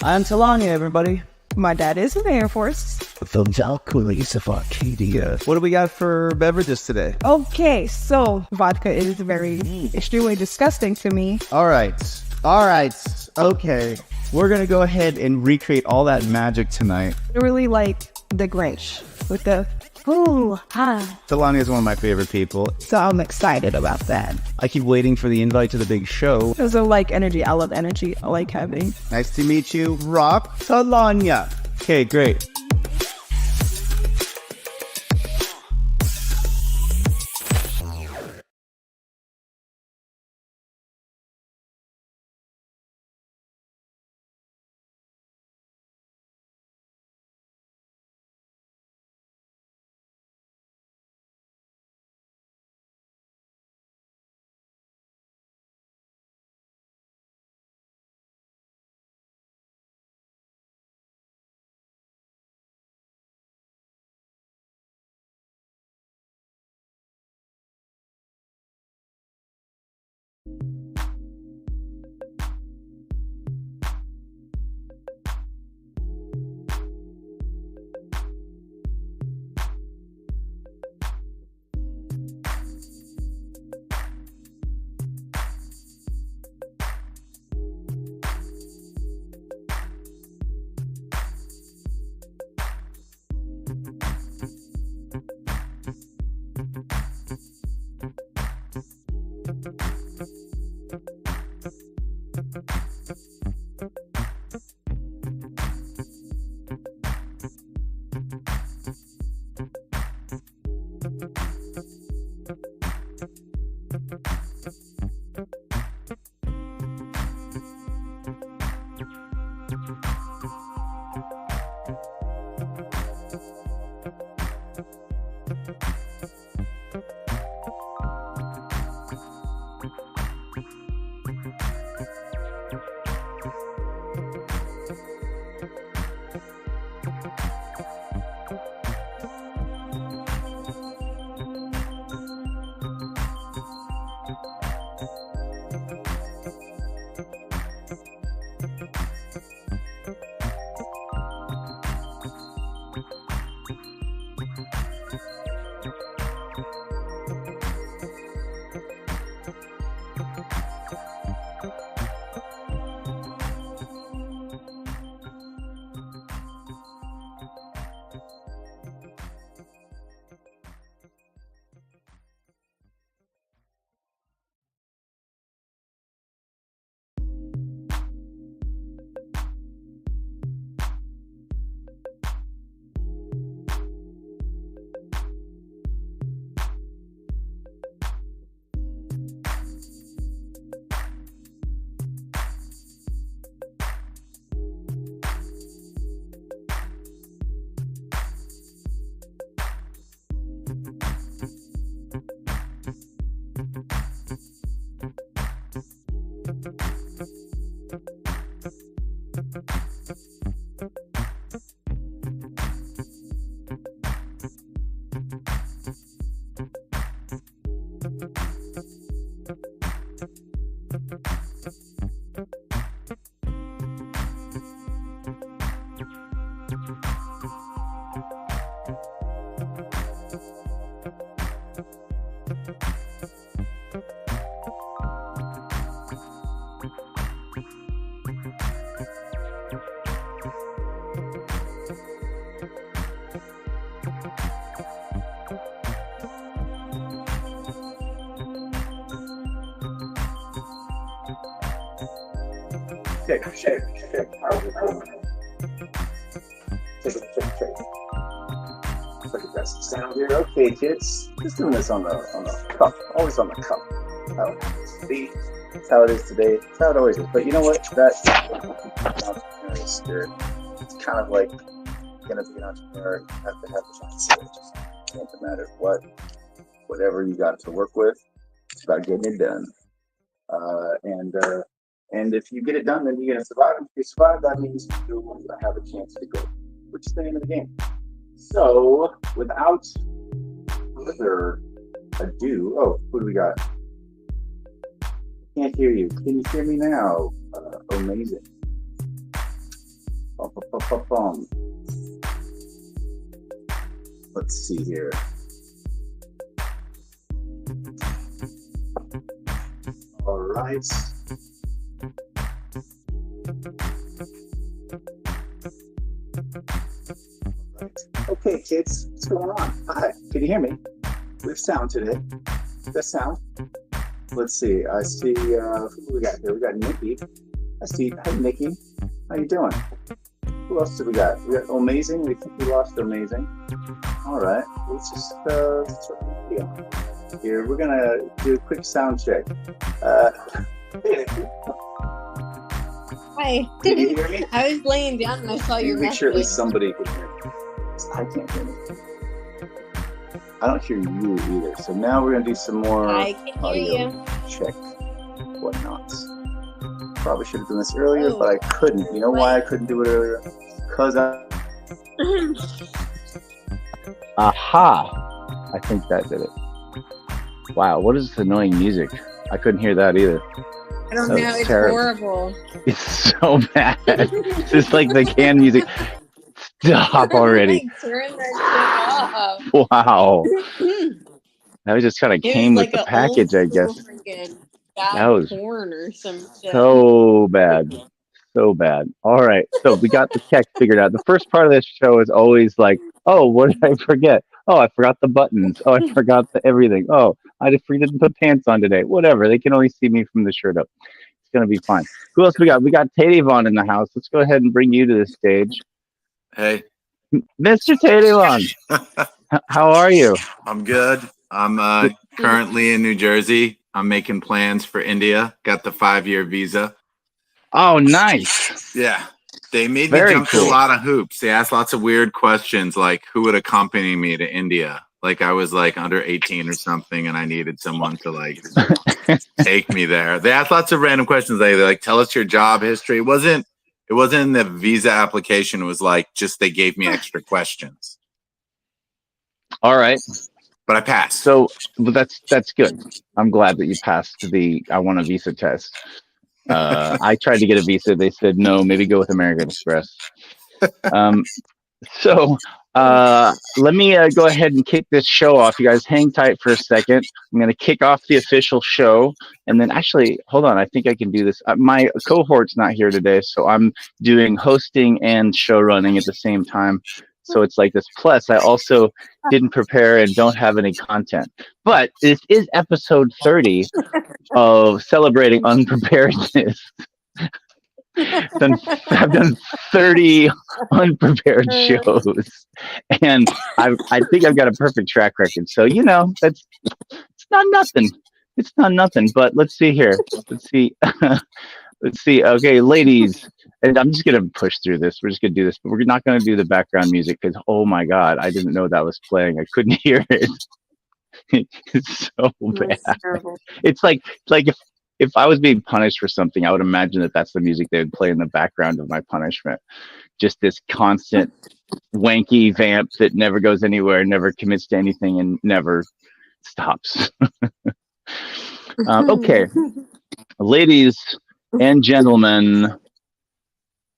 I'm Talanya, everybody. My dad is in the Air Force. The Valkyries of Arcadia. What do we got for beverages today? Okay, so vodka is very extremely disgusting to me. All right. Okay. We're going to go ahead and recreate all that magic tonight. Really like the Grinch with the ooh, ha. Talanya is one of my favorite people. So I'm excited about that. I keep waiting for the invite to the big show. Because I like energy. I love energy. I like having. Nice to meet you, Rock Talanya. Okay, great. Check. Check. Look at that sound here. Okay, kids. Just doing this on the cuff. Always on the cuff. See? That's how it is today. That's how it always is. But you know what? That's entrepreneurial spirit. It's kind of like gonna be an entrepreneur. You have to have the mindset. It just can't matter whatever you got to work with. It's about getting it done. And if you get it done, then you're gonna survive. If you survive, that means you have a chance to go, which is the name of the game. So, without further ado, who do we got? Can't hear you. Can you hear me now? Amazing. Bum. Let's see here. All right. Okay, kids, what's going on? Hi, can you hear me? We have sound today. Got sound. Let's see. I see. Who do we got here? We got Nikki. I see. Hi, Nikki. How you doing? Who else do we got? We got Amazing. We think we lost Amazing. All right. Let's just throw Nikki on here. We're gonna do a quick sound check. Hey, Nikki. Hi. Can you hear me? I was laying down and I saw your Make message. sure at least somebody can hear me. I can't hear me. I don't hear you either. So now we're gonna do some more I can hear audio you. check whatnot. Probably should have done this earlier, but I couldn't. You know why I couldn't do it earlier? Because Aha! I think that did it. Wow, what is this annoying music? I couldn't hear that either. I don't That know. was It's terrible. horrible. It's so bad. It's just like the canned music. Stop already. Like, turn that shit off. Wow. That was just kind of It came was with like the an package, I guess. freaking That bad was porn or some shit. so bad. So bad. All right. So we got the text figured out. The first part of this show is always like, oh, what did I forget? Oh, I forgot the buttons. Oh, I forgot the everything. Oh, I just didn't put pants on today. Whatever. They can only see me from the shirt up. It's going to be fine. Who else we got? We got Tadevon in the house. Let's go ahead and bring you to the stage. Hey, Mr. Tadevon, how are you? I'm good. I'm currently in New Jersey. I'm making plans for India. Got the 5-year visa. Oh, nice. Yeah. They made Very me jump through cool. a lot of hoops. They asked lots of weird questions like who would accompany me to India? Like I was like under 18 or something and I needed someone to like take me there. They asked lots of random questions. They're like, tell us your job history. It wasn't in the visa application. It was like just they gave me extra questions. All right. But I passed. So but that's good. I'm glad that you passed the I want a visa test. I tried to get a visa. They said no, maybe go with American Express. So let me go ahead and kick this show off. You guys hang tight for a second. I'm going to kick off the official show. And then actually, hold on. I think I can do this. My cohort's not here today, so I'm doing hosting and show running at the same time. So it's like this. Plus, I also didn't prepare and don't have any content. But this is episode 30 of Celebrating Unpreparedness. I've done 30 unprepared shows, and I think I've got a perfect track record. So it's not nothing. It's not nothing. But let's see here. Let's see. Let's see. Okay, ladies, and I'm just gonna push through this. We're just gonna do this, but we're not gonna do the background music because oh my god, I didn't know that was playing. I couldn't hear it. It's so bad. It's like if I was being punished for something, I would imagine that that's the music they would play in the background of my punishment. Just this constant wanky vamp that never goes anywhere, never commits to anything, and never stops. Okay, ladies and gentlemen,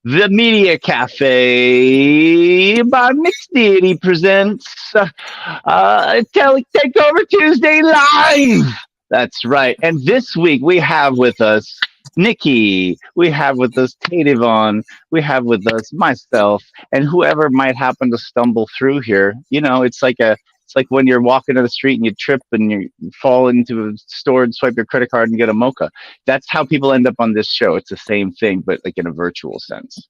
the Media Cafe by Mixed Deity presents Takeover Tuesday live. That's right. And this week we have with us Nikki, we have with us Tadevon, we have with us myself, and whoever might happen to stumble through here. It's like when you're walking down the street and you trip and you fall into a store and swipe your credit card and get a mocha. That's how people end up on this show. It's the same thing, but like in a virtual sense.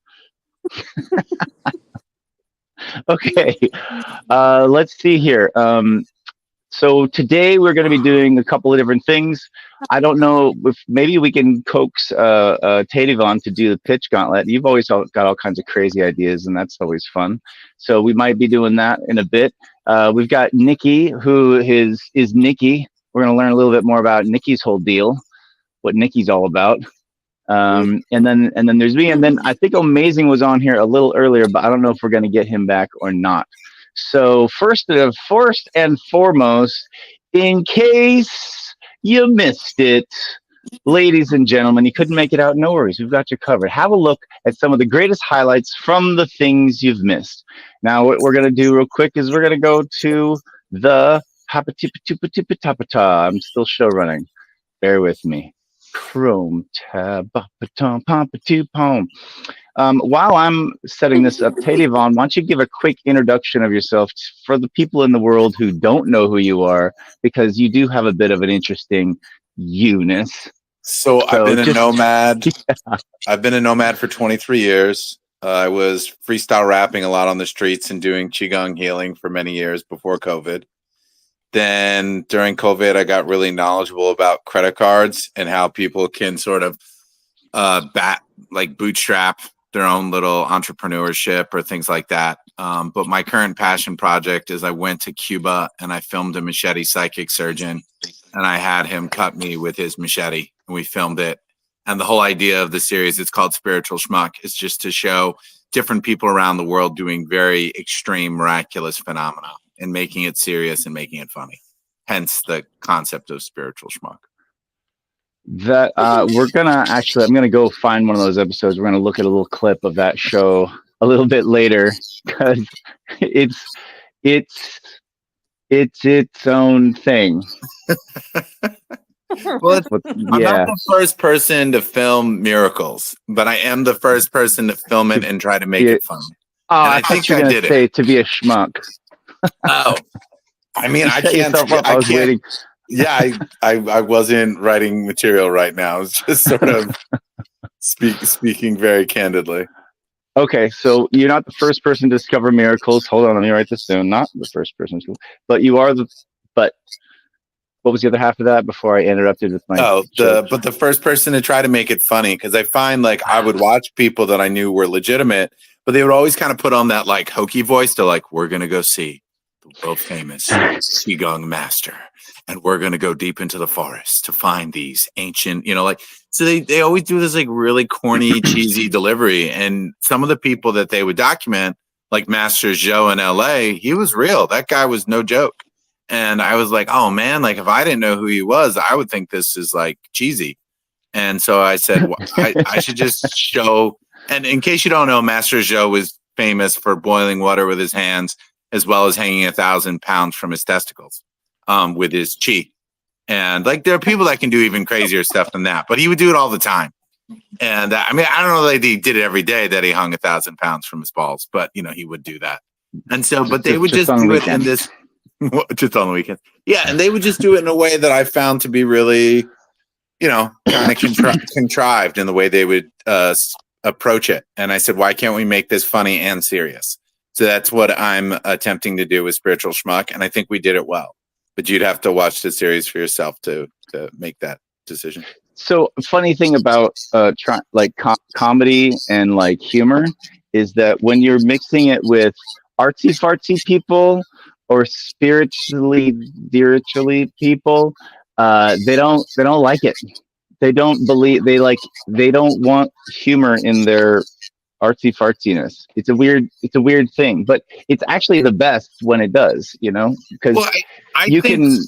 Okay, let's see here. So today we're going to be doing a couple of different things. I don't know if maybe we can coax Tadevon to do the pitch gauntlet. You've always got all kinds of crazy ideas, and that's always fun. So we might be doing that in a bit. We've got Nikki, who is Nikki. We're going to learn a little bit more about Nikki's whole deal, what Nikki's all about. And then there's me, and then I think Amazing was on here a little earlier, but I don't know if we're going to get him back or not. So first and foremost, in case you missed it, ladies and gentlemen, you couldn't make it out. No worries. We've got you covered. Have a look at some of the greatest highlights from the things you've missed. Now, what we're going to do real quick is we're going to go to the Hapatipatupatipatapata. I'm still show running. Bear with me. Chrome tab. While I'm setting this up, Teddy Vaughn, why don't you give a quick introduction of yourself for the people in the world who don't know who you are, because you do have a bit of an interesting you-ness. So I've been a just- nomad. I've been a nomad for 23 years. I was freestyle rapping a lot on the streets and doing qigong healing for many years before COVID. Then during COVID, I got really knowledgeable about credit cards and how people can sort of bootstrap their own little entrepreneurship or things like that. But my current passion project is I went to Cuba and I filmed a machete psychic surgeon, and I had him cut me with his machete, and we filmed it. And the whole idea of the series, it's called Spiritual Schmuck, is just to show different people around the world doing very extreme, miraculous phenomena and making it serious and making it funny. Hence the concept of Spiritual Schmuck. That I'm gonna go find one of those episodes. We're gonna look at a little clip of that show a little bit later, because it's its own thing. Well, I'm not the first person to film miracles, but I am the first person to film it and try to make it fun. Oh, I thought you were gonna say to be a schmuck. Oh, I mean, I can't. I was waiting. Yeah, I wasn't writing material right now. I was just sort of speaking very candidly. Okay, so you're not the first person to discover miracles. Hold on, let me write this down. Not the first person, but you are But what was the other half of that before I interrupted with my? But the first person to try to make it funny, because I find like I would watch people that I knew were legitimate, but they would always kind of put on that like hokey voice to like, we're gonna go see the world famous Qigong master, and we're gonna go deep into the forest to find these ancient, so they always do this like really corny, cheesy delivery. And some of the people that they would document, like Master Joe in LA, he was real. That guy was no joke. And I was like, oh man, like if I didn't know who he was, I would think this is like cheesy. And so I said, I should just show. And in case you don't know, Master Joe was famous for boiling water with his hands, as well as hanging 1,000 pounds from his testicles with his chi. And like there are people that can do even crazier stuff than that, but he would do it all the time. And I mean, I don't know that he did it every day that he hung 1,000 pounds from his balls, but he would do that. And so, but they would just do it in this. Just on the weekend. Yeah, and they would just do it in a way that I found to be really, kind of contrived in the way they would approach it. And I said, why can't we make this funny and serious? So that's what I'm attempting to do with Spiritual Schmuck, and I think we did it well. But you'd have to watch the series for yourself to make that decision. So, funny thing about comedy and like humor is that when you're mixing it with artsy fartsy people or spiritually people, they don't like it. They don't believe they don't want humor in their artsy fartsiness. It's a weird thing, but it's actually the best when it does, because you can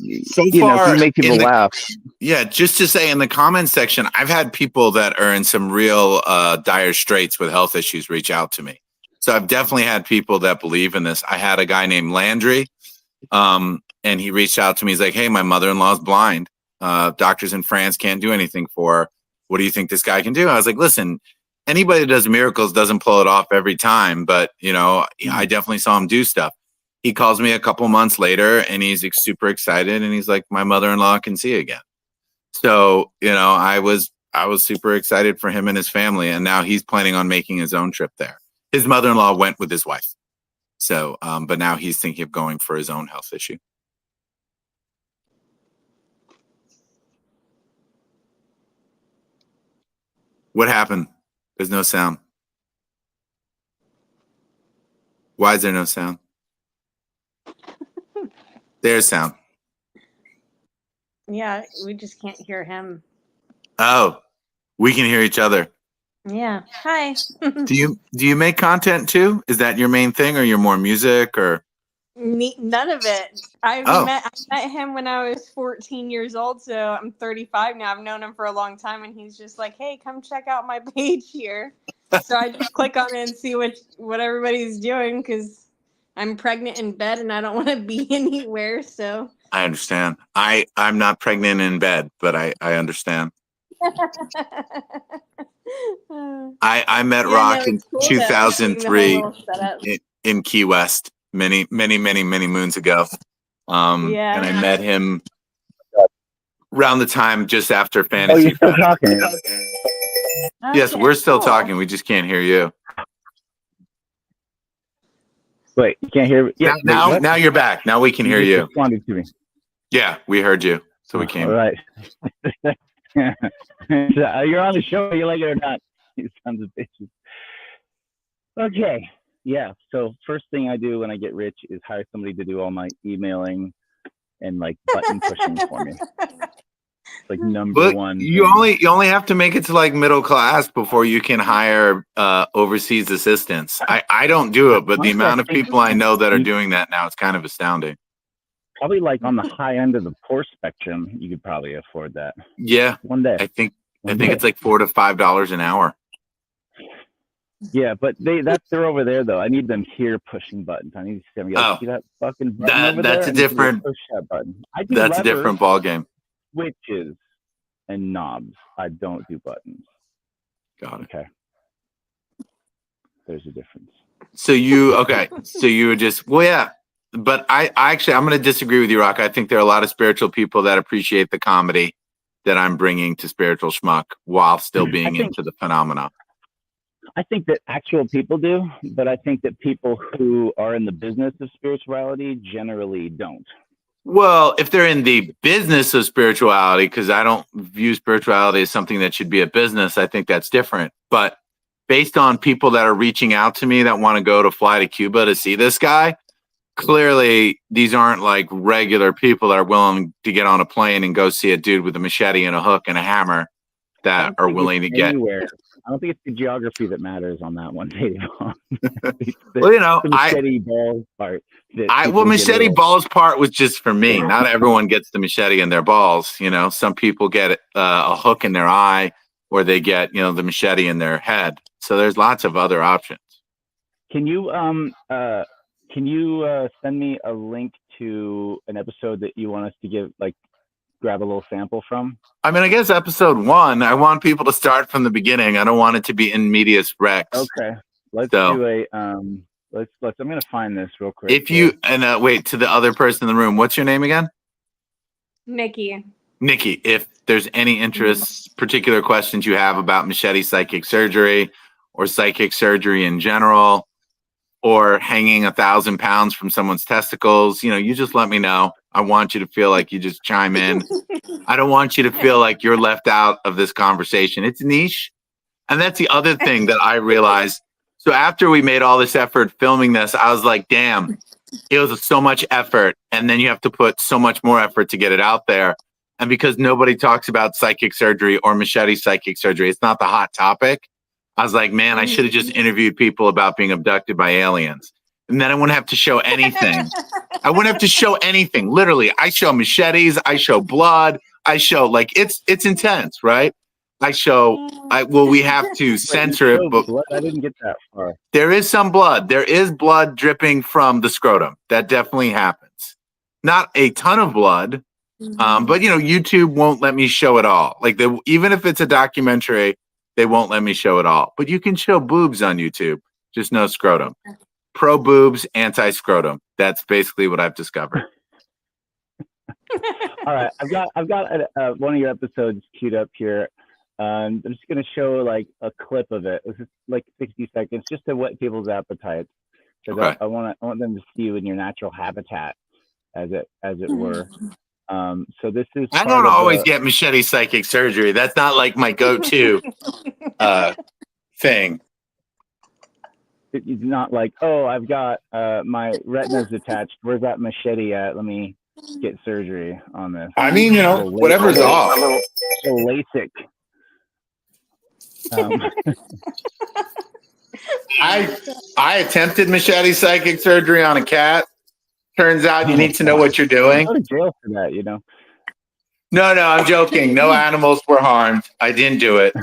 make people laugh. Yeah, just to say in the comments section, I've had people that are in some real dire straits with health issues reach out to me. So I've definitely had people that believe in this. I had a guy named Landry, and he reached out to me. He's like, hey, my mother-in-law's blind. Doctors in France can't do anything for her. What do you think this guy can do? I was like, listen, anybody that does miracles doesn't pull it off every time, but I definitely saw him do stuff. He calls me a couple months later and he's super excited and he's like, my mother-in-law can see again. So, I was super excited for him and his family, and now he's planning on making his own trip there. His mother-in-law went with his wife. So, but now he's thinking of going for his own health issue. What happened? There's no sound. Why is there no sound? There's sound. Yeah, we just can't hear him. Oh, we can hear each other. Yeah. Hi. Do you make content too? Is that your main thing, or you're more music, or? None of it. Oh. I met him when I was 14 years old, so I'm 35 now. I've known him for a long time, and he's just like, "Hey, come check out my page here." So I just click on it and see what everybody's doing because I'm pregnant in bed and I don't want to be anywhere. So I understand. I'm not pregnant in bed, but I understand. I met Yeah, Rock no, in it's cool though, seeing the whole 2003 little setup. in Key West many moons ago. Yeah. And I met him around the time just after Oh, Fantasy. you're still talking. Yes, Okay, we're still cool. talking. We just can't hear you. Wait, you can't hear me? Yeah, Now you're back. Now we can hear just you. responded to me. Yeah, we heard you. So we came. All right. You're on the show, you like it or not. You sons of bitches. Okay. Yeah. So first thing I do when I get rich is hire somebody to do all my emailing and like button pushing for me. It's like number But one. you only have to make it to like middle class before you can hire overseas assistants. I don't do it, but the amount of people I know that are doing that now, it's kind of astounding. Probably like on the high end of the poor spectrum, you could probably afford that. Yeah, One day. I think it's like $4 to $5 an hour. Yeah, but they're over there though. I need them here pushing buttons. I need to see them go, see that fucking button over there? That's a different. Push that button. I do That's a different ball game. Switches and knobs. I don't do buttons. Got it. Okay. There's a difference. So you were just yeah. But I'm going to disagree with you, Rock. I think there are a lot of spiritual people that appreciate the comedy that I'm bringing to Spiritual Schmuck while still being into the phenomena. I think that actual people do, but I think that people who are in the business of spirituality generally don't. Well, if they're in the business of spirituality, because I don't view spirituality as something that should be a business, I think that's different. But based on people that are reaching out to me that want to fly to Cuba to see this guy, clearly these aren't like regular people that are willing to get on a plane and go see a dude with a machete and a hook and a hammer that are willing to get anywhere. I don't think it's the geography that matters on that one, Dave. Well, you know, the machete balls part. Machete balls part was just for me. Not everyone gets the machete in their balls. You know, some people get a hook in their eye, or they get the machete in their head. So there's lots of other options. Can you send me a link to an episode that you want us to grab a little sample from? I mean, I guess episode 1, I want people to start from the beginning. I don't want it to be in medias rex. Okay. Let's do a I'm going to find this real quick. If you wait, to the other person in the room, what's your name again? Nikki, if there's any interest, particular questions you have about machete psychic surgery or psychic surgery in general, or hanging 1,000 pounds from someone's testicles, you just let me know. I want you to feel like you just chime in. I don't want you to feel like you're left out of this conversation. It's niche. And that's the other thing that I realized. So after we made all this effort filming this, I was like, damn, it was so much effort. And then you have to put so much more effort to get it out there. And because nobody talks about psychic surgery or machete psychic surgery, it's not the hot topic. I was like, man, I should have just interviewed people about being abducted by aliens. And then I wouldn't have to show anything. I wouldn't have to show anything. Literally, I show machetes, I show blood, I show it's intense, right? We have to censor it, but I didn't get that far. There is some blood. There is blood dripping from the scrotum. That definitely happens. Not a ton of blood, but YouTube won't let me show it all. Even if it's a documentary, they won't let me show it all. But you can show boobs on YouTube, just no scrotum. Pro boobs, anti scrotum. That's basically what I've discovered. All right, I've got one of your episodes queued up here. I'm just going to show a clip of it. It's just 60 seconds, just to whet people's appetites. Because I want them to see you in your natural habitat, as it were. So this is. I don't always get machete psychic surgery. That's not my go-to thing. It's not I've got my retina's attached. Where's that machete at? Let me get surgery on this. I mean, whatever's off. A LASIK. I attempted machete psychic surgery on a cat. Turns out you need to know what you're doing. Go to jail for that, you know. No, I'm joking. No animals were harmed. I didn't do it.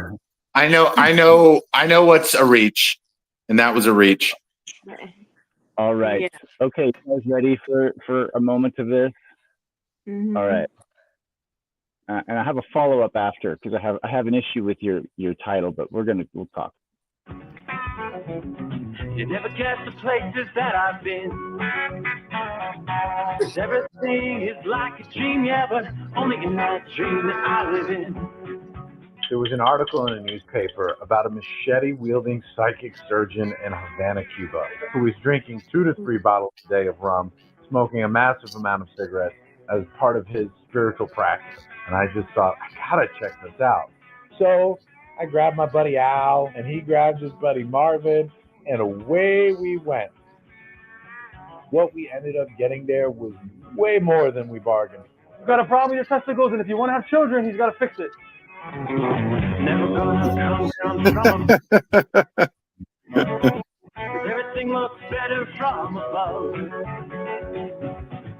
I know what's a reach, and that was a reach. All right. Yeah. Okay, you guys ready for a moment of this? Mhm. All right. And I have a follow up after because I have an issue with your title, but we'll talk. You never guess the places that I've been. 'Cause everything is like a dream, yeah, but only in that dream that I live in. There was an article in a newspaper about a machete-wielding psychic surgeon in Havana, Cuba, who was drinking 2 to 3 bottles a day of rum, smoking a massive amount of cigarettes as part of his spiritual practice. And I just thought, I gotta check this out. So I grabbed my buddy Al, and he grabbed his buddy Marvin, and away we went. What we ended up getting there was way more than we bargained. You've got a problem with your testicles, and if you want to have children, he's got to fix it. Never gonna come down from 'cause everything looks better from above.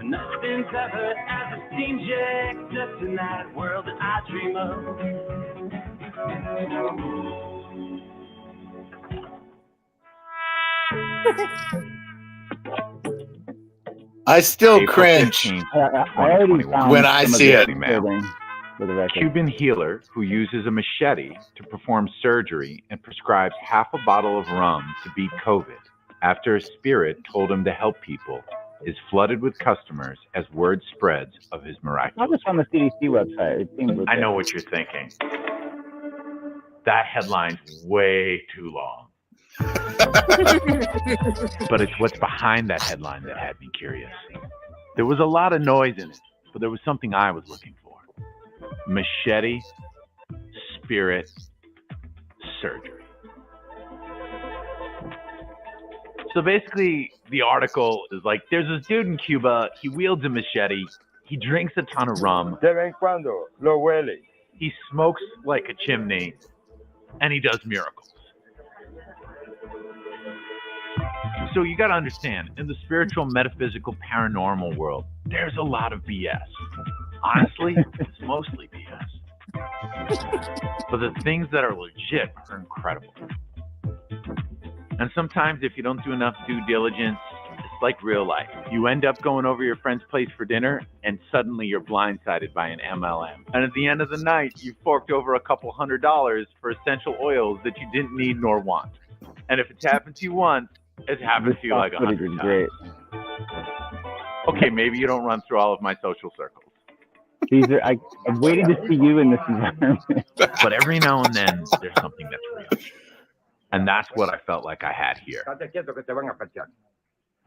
Nothing's ever as it seems, yeah, except in that world that I dream of. I still April cringe 15th, I already 2021. found when I some of see this it. recording for the record. Cuban healer who uses a machete to perform surgery and prescribes half a bottle of rum to beat COVID after a spirit told him to help people is flooded with customers as word spreads of his I miraculous. was on the CDC website. It seemed I know what you're thinking. That headline's way too long. But it's what's behind that headline that had me curious. There was a lot of noise in it, but there was something I was looking for. Machete, spirit, surgery. So basically, the article is like, there's this dude in Cuba, he wields a machete, he drinks a ton of rum, De vez en cuando lo huele. he smokes like a chimney, and he does miracles. So you got to understand, in the spiritual, metaphysical, paranormal world, there's a lot of BS. Honestly, it's mostly BS. But the things that are legit are incredible. And sometimes if you don't do enough due diligence, it's like real life. You end up going over your friend's place for dinner, and suddenly you're blindsided by an MLM. And at the end of the night, you forked over a couple $100 for essential oils that you didn't need nor want. And if it's happened to you once, it's happened to you like 100 times. Great. Okay, maybe you don't run through all of my social circles. I'm waiting to see you in this environment. But every now and then, there's something that's real. And that's what I felt like I had here.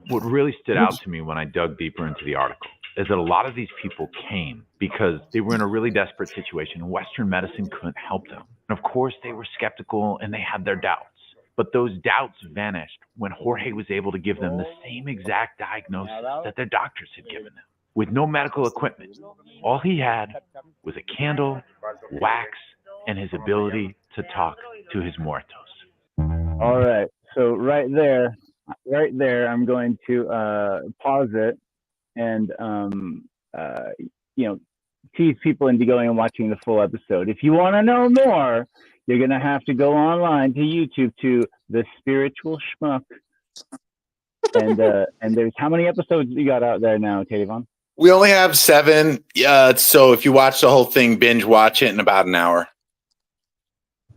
What really stood out to me when I dug deeper into the article is that a lot of these people came because they were in a really desperate situation and Western medicine couldn't help them. And of course, they were skeptical and they had their doubts. But those doubts vanished when Jorge was able to give them the same exact diagnosis that their doctors had given them. With no medical equipment, all he had was a candle, wax, and his ability to talk to his muertos. All right. So right there, I'm going to pause it and tease people into going and watching the full episode. If you want to know more, you're gonna have to go online to YouTube to The Spiritual Schmuck. And there's how many episodes you got out there now, Tavon? We only have 7. So if you watch the whole thing, binge watch it in about an hour.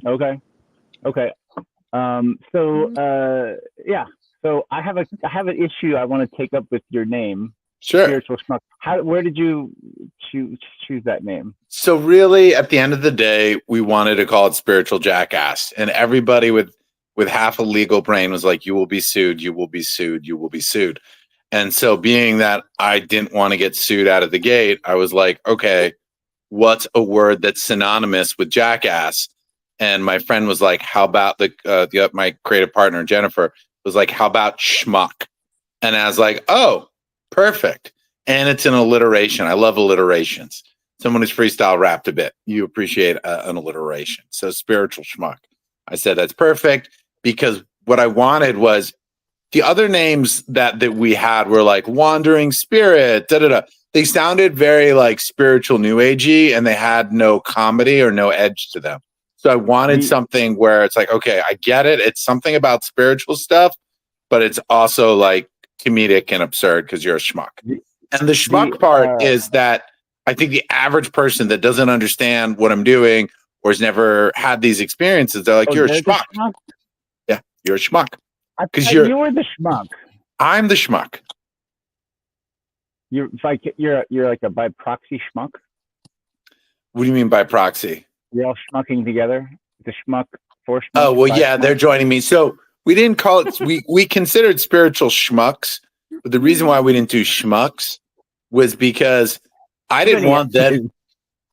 Okay. So I have an issue I want to take up with your name. Sure. Spiritual Schmuck. Where did you choose that name? So really, at the end of the day, we wanted to call it Spiritual Jackass, and everybody with half a legal brain was like, "You will be sued. You will be sued. You will be sued." And so, being that I didn't want to get sued out of the gate, I was like, "Okay, what's a word that's synonymous with jackass?" And my friend was like, "How about my creative partner Jennifer was like, how about schmuck?" And I was like, "Oh, perfect." And it's an alliteration. I love alliterations. Someone who's freestyle rapped a bit, you appreciate an alliteration. So Spiritual Schmuck. I said that's perfect because what I wanted was the other names that we had were like Wandering Spirit, da da da. They sounded very like spiritual new agey, and they had no comedy or no edge to them. So I wanted something where it's like, okay, I get it. It's something about spiritual stuff, but it's also like comedic and absurd because you're a schmuck. And the schmuck part is that I think the average person that doesn't understand what I'm doing or has never had these experiences, they're like, you're a schmuck. Yeah, you're a schmuck. Because you were the schmuck. I'm the schmuck. You're like a by proxy schmuck. What do you mean by proxy? You're all schmucking together. The schmuck for schmuck. Oh well, yeah, they're joining me. So we didn't call it. we considered spiritual schmucks, but the reason why we didn't do schmucks was because I didn't want them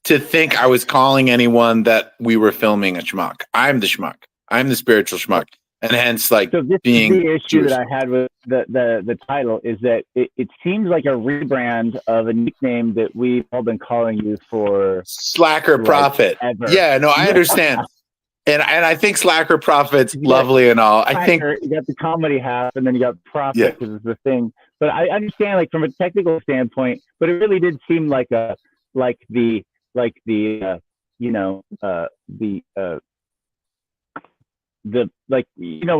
to think I was calling anyone that we were filming a schmuck. I'm the schmuck. I'm the spiritual schmuck. And hence, like, so this being is the issue Jewish. that I had with the title is that it seems like a rebrand of a nickname that we've all been calling you for. Slacker Prophet. Ever. Yeah, no, I understand. And I think Slacker Prophet's lovely and all. I think you got the comedy half, and then you got Prophet because it's the thing. But I understand, like, from a technical standpoint, but it really did seem like when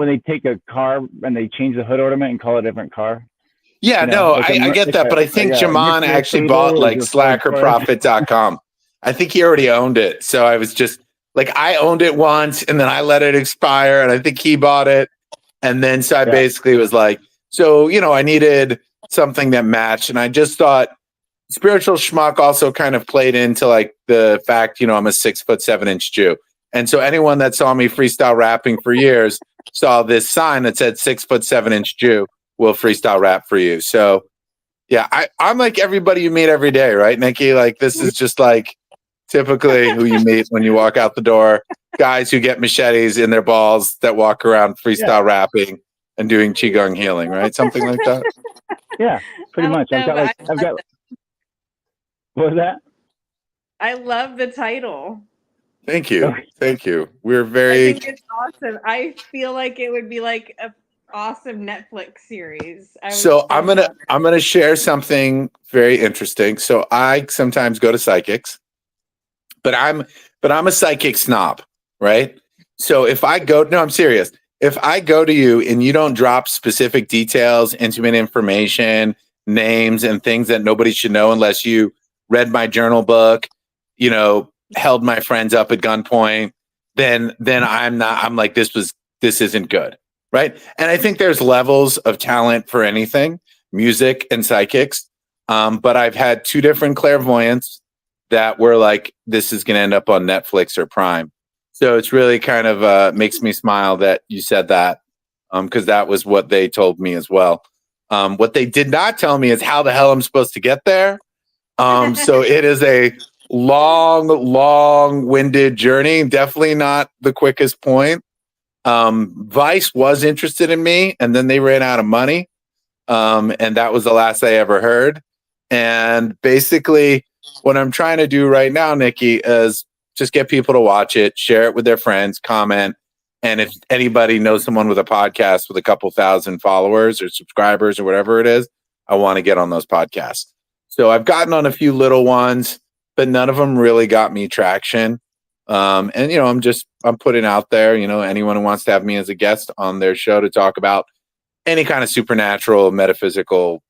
they take a car and they change the hood ornament and call it a different car. Yeah, I get that, but I think Jaman actually bought like slackerprofit.com. I think he already owned it. So I was just like, I owned it once and then I let it expire and I think he bought it. And then so I basically was like, so, I needed something that matched. And I just thought spiritual schmuck also kind of played into like the fact, I'm a 6'7" Jew. And so anyone that saw me freestyle rapping for years saw this sign that said 6'7" Jew will freestyle rap for you. So yeah, I'm like everybody you meet every day, right, Nikki? Like this is just like typically who you meet when you walk out the door. Guys who get machetes in their balls that walk around freestyle rapping and doing qigong healing, right? Something like that. Yeah, pretty much. I've got. What was that? I love the title. Thank you. Thank you. We're I very. think it's awesome. I feel like it would be like an awesome Netflix series. So I'm gonna share something very interesting. So I sometimes go to psychics, but I'm a psychic snob, right? So if I go, no, I'm serious. If I go to you and you don't drop specific details, intimate information, names, and things that nobody should know unless you read my journal book, held my friends up at gunpoint, then I'm like, this isn't good. Right. And I think there's levels of talent for anything, music and psychics. But I've had two different clairvoyants that were like, this is going to end up on Netflix or Prime. So it's really kind of makes me smile that you said that, because that was what they told me as well. What they did not tell me is how the hell I'm supposed to get there. So it is a long-winded journey. Definitely not the quickest point. Vice was interested in me, and then they ran out of money. And that was the last I ever heard. And basically what I'm trying to do right now, Nikki, is just get people to watch it, share it with their friends, comment. And if anybody knows someone with a podcast with a couple thousand followers or subscribers or whatever it is, I want to get on those podcasts. So I've gotten on a few little ones, but none of them really got me traction. And I'm putting out there, anyone who wants to have me as a guest on their show to talk about any kind of supernatural, metaphysical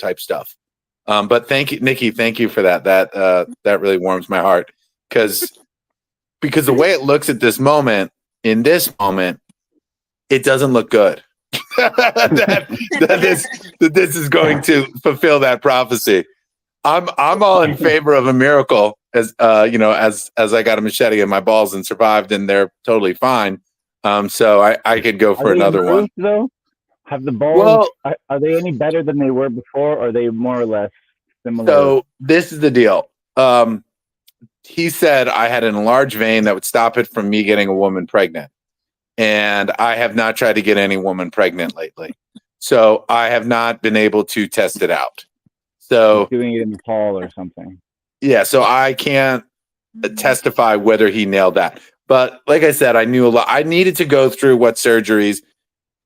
type stuff. But thank you, Nikki. Thank you for that. That really warms my heart because the way it looks at this moment, it doesn't look good. that this is going to fulfill that prophecy. I'm all in favor of a miracle, as as I got a machete in my balls and survived, and they're totally fine. So I could go for another one. Though? Have the balls? Are they any better than they were before? Or are they more or less similar? So this is the deal. He said I had an enlarged vein that would stop it from me getting a woman pregnant, and I have not tried to get any woman pregnant lately. So I have not been able to test it out. So doing it in the fall or something. Yeah, so I can't testify whether he nailed that. But like I said, I knew a lot. I needed to go through what surgeries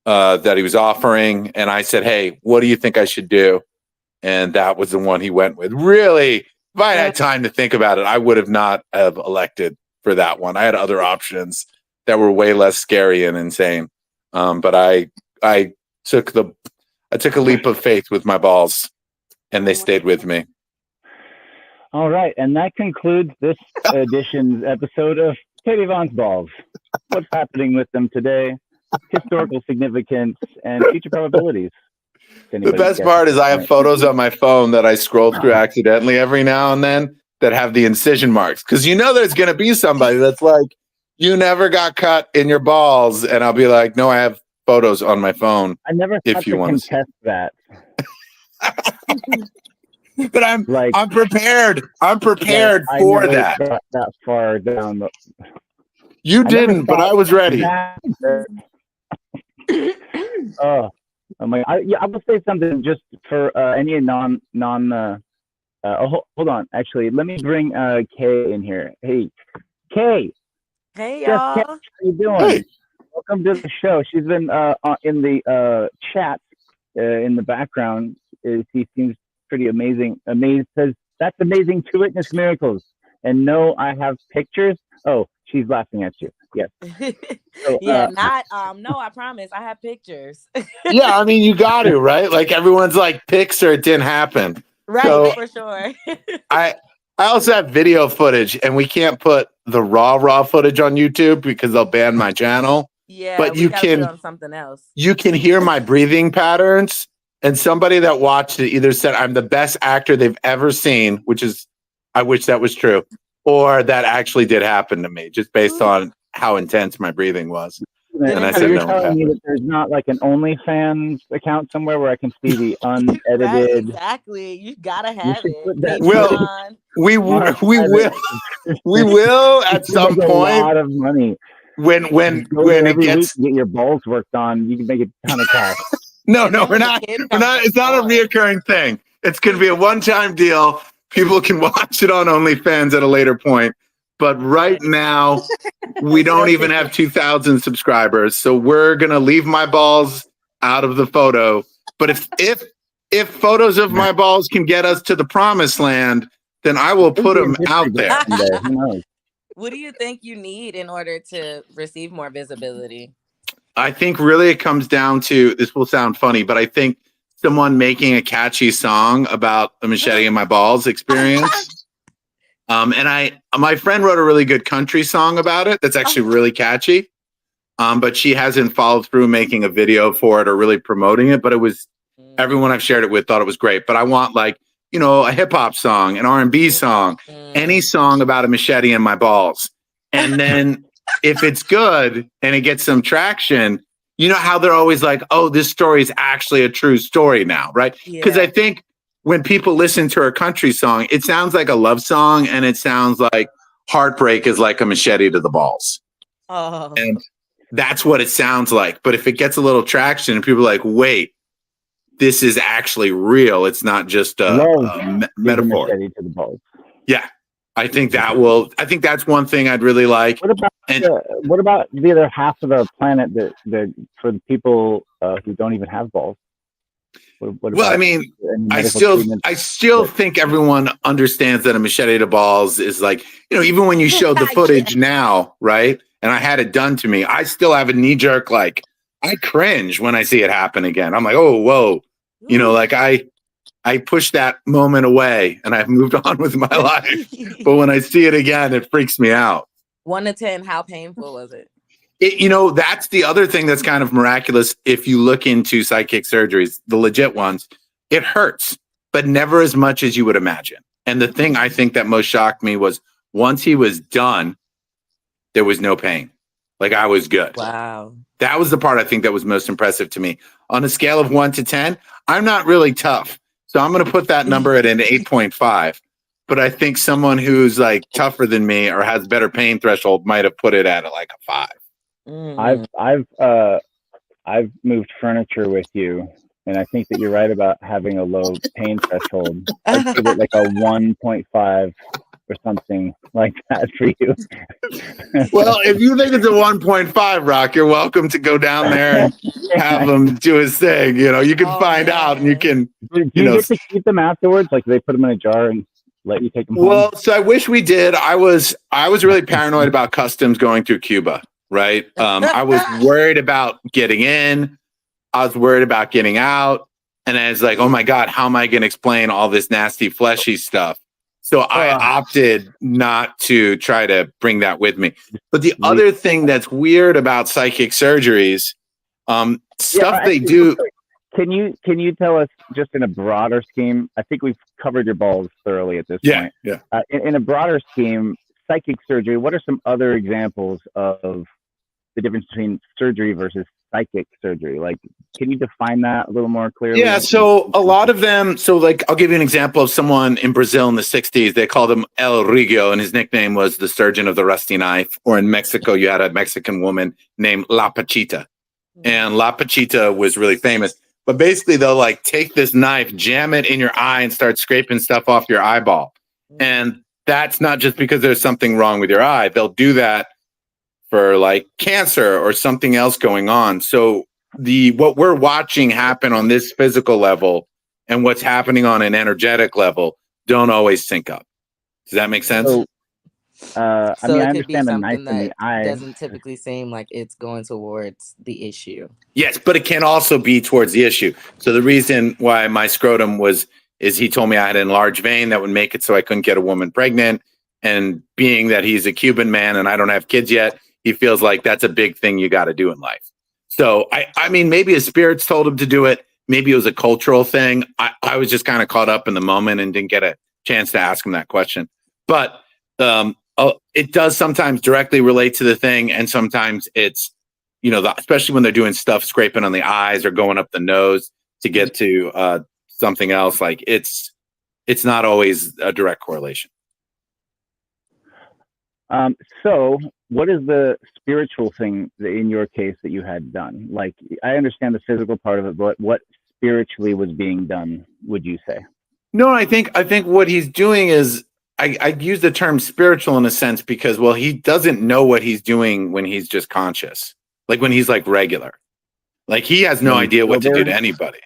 that he was offering, and I said, "Hey, what do you think I should do?" And that was the one he went with. Really, if I had time to think about it, I would have not have elected for that one. I had other options that were way less scary and insane. But I took a leap of faith with my balls, and they stayed with me. All right, and that concludes this edition's episode of Katie Vaughn's Balls. What's happening with them today? Historical significance and future probabilities. The best part is I have photos on my phone that I scroll through accidentally every now and then that have the incision marks. Because there's going to be somebody that's like, you never got cut in your balls. And I'll be like, no, I have photos on my phone. I never thought if you to want contest that. But I'm prepared. I'm prepared for that. That far down. You didn't, but I was ready. I will say something just for any hold on. Actually, let me bring Kay in here. Hey, Kay. Hey, Kay, y'all. how you doing? Hey. Welcome to the show. She's been in the chat in the background. She seems pretty amazing. Amazed says, "That's amazing to witness miracles." And no, I have pictures. Oh, she's laughing at you. Yes. So, Yeah, no, I promise. I have pictures. Yeah, I mean, you got to, right? Like everyone's like, pics or it didn't happen. Right, So, for sure. I also have video footage, and we can't put the raw footage on YouTube because they'll ban my channel. Yeah, But you gotta put it can on something else. you can hear my breathing patterns. And somebody that watched it either said I'm the best actor they've ever seen, which is, I wish that was true, or that actually did happen to me, just based on how intense my breathing was. And I so said, you're no, telling me that there's not like an OnlyFans account somewhere where I can see the unedited? Right, exactly. You gotta have it. Well, we will at some make point. A lot of money. When it gets get your balls worked on, you can make a ton of cash. No, we're not. It's not a reoccurring thing. It's going to be a one-time deal. People can watch it on OnlyFans at a later point. But right now, we don't even have 2,000 subscribers. So we're going to leave my balls out of the photo. But if photos of my balls can get us to the promised land, then I will put them out there. What do you think you need in order to receive more visibility? I think really it comes down to, this will sound funny, but I think someone making a catchy song about a machete in my balls experience. And my friend wrote a really good country song about it that's actually really catchy. But she hasn't followed through making a video for it or really promoting it. But it was, everyone I've shared it with thought it was great. But I want like, a hip hop song, an R&B song, any song about a machete in my balls. And then if it's good and it gets some traction, you know how they're always like, oh, this story is actually a true story now, right? Because I think when people listen to a country song, it sounds like a love song and it sounds like heartbreak is like a machete to the balls. Oh. And that's what it sounds like. But if it gets a little traction and people are like, wait, this is actually real. It's not just a metaphor. To the balls. Yeah. I think that's one thing I'd really like. What about the other half of the planet that for the people who don't even have balls? Well, I mean, I still think everyone understands that a machete to balls is like, even when you showed the footage now, right? And I had it done to me, I still have a knee jerk, like I cringe when I see it happen again. I'm like, oh, whoa. Like I pushed that moment away and I've moved on with my life. But when I see it again, it freaks me out. 1 to 10, how painful was it? That's the other thing that's kind of miraculous. If you look into psychic surgeries, the legit ones, it hurts, but never as much as you would imagine. And the thing I think that most shocked me was once he was done, there was no pain. Like I was good. Wow. That was the part I think that was most impressive to me. On a scale of 1 to 10, I'm not really tough. So I'm going to put that number at an 8.5. But I think someone who's like tougher than me or has better pain threshold might have put it at like a 5. I've moved furniture with you, and I think that you're right about having a low pain threshold. I'd give it like a 1.5. or something like that for you. Well, if you think it's a 1.5, Rock, you're welcome to go down there and have him do his thing. You can find out, and you can. Do you get to keep them afterwards? Like, they put them in a jar and let you take them home? Well, so I wish we did. I was really paranoid about customs going through Cuba, right? I was worried about getting in. I was worried about getting out. And I was like, oh my God, how am I going to explain all this nasty, fleshy stuff? So I opted not to try to bring that with me. But the other thing that's weird about psychic surgeries, stuff they do. Can you tell us, just in a broader scheme? I think we've covered your balls thoroughly at this point. Yeah. In a broader scheme, psychic surgery, what are some other examples of the difference between surgery versus psychic surgery? Like, can you define that a little more clearly? Yeah, so a lot of them, I'll give you an example of someone in Brazil in the 60s. They called him El Rigio, and his nickname was the surgeon of the rusty knife. Or in Mexico, you had a Mexican woman named La Pachita. And La Pachita was really famous. But basically, they'll like take this knife, jam it in your eye, and start scraping stuff off your eyeball. And that's not just because there's something wrong with your eye. They'll do that for like cancer or something else going on. So what we're watching happen on this physical level and what's happening on an energetic level don't always sync up. Does that make sense? I mean, I understand the knife in the eye doesn't typically seem like it's going towards the issue. Yes, but it can also be towards the issue. So the reason why my scrotum is he told me I had an enlarged vein that would make it so I couldn't get a woman pregnant. And being that he's a Cuban man and I don't have kids yet, he feels like that's a big thing you got to do in life. So, I mean, maybe his spirits told him to do it. Maybe it was a cultural thing. I was just kind of caught up in the moment and didn't get a chance to ask him that question. But it does sometimes directly relate to the thing. And sometimes it's, especially when they're doing stuff, scraping on the eyes or going up the nose to get to something else. Like it's not always a direct correlation. So what is the spiritual thing in your case that you had done? Like, I understand the physical part of it, but what spiritually was being done, would you say? No, I think what he's doing is, I use the term spiritual in a sense because, well, he doesn't know what he's doing when he's just conscious. Like when he's like regular, like he has no idea what to do to anybody.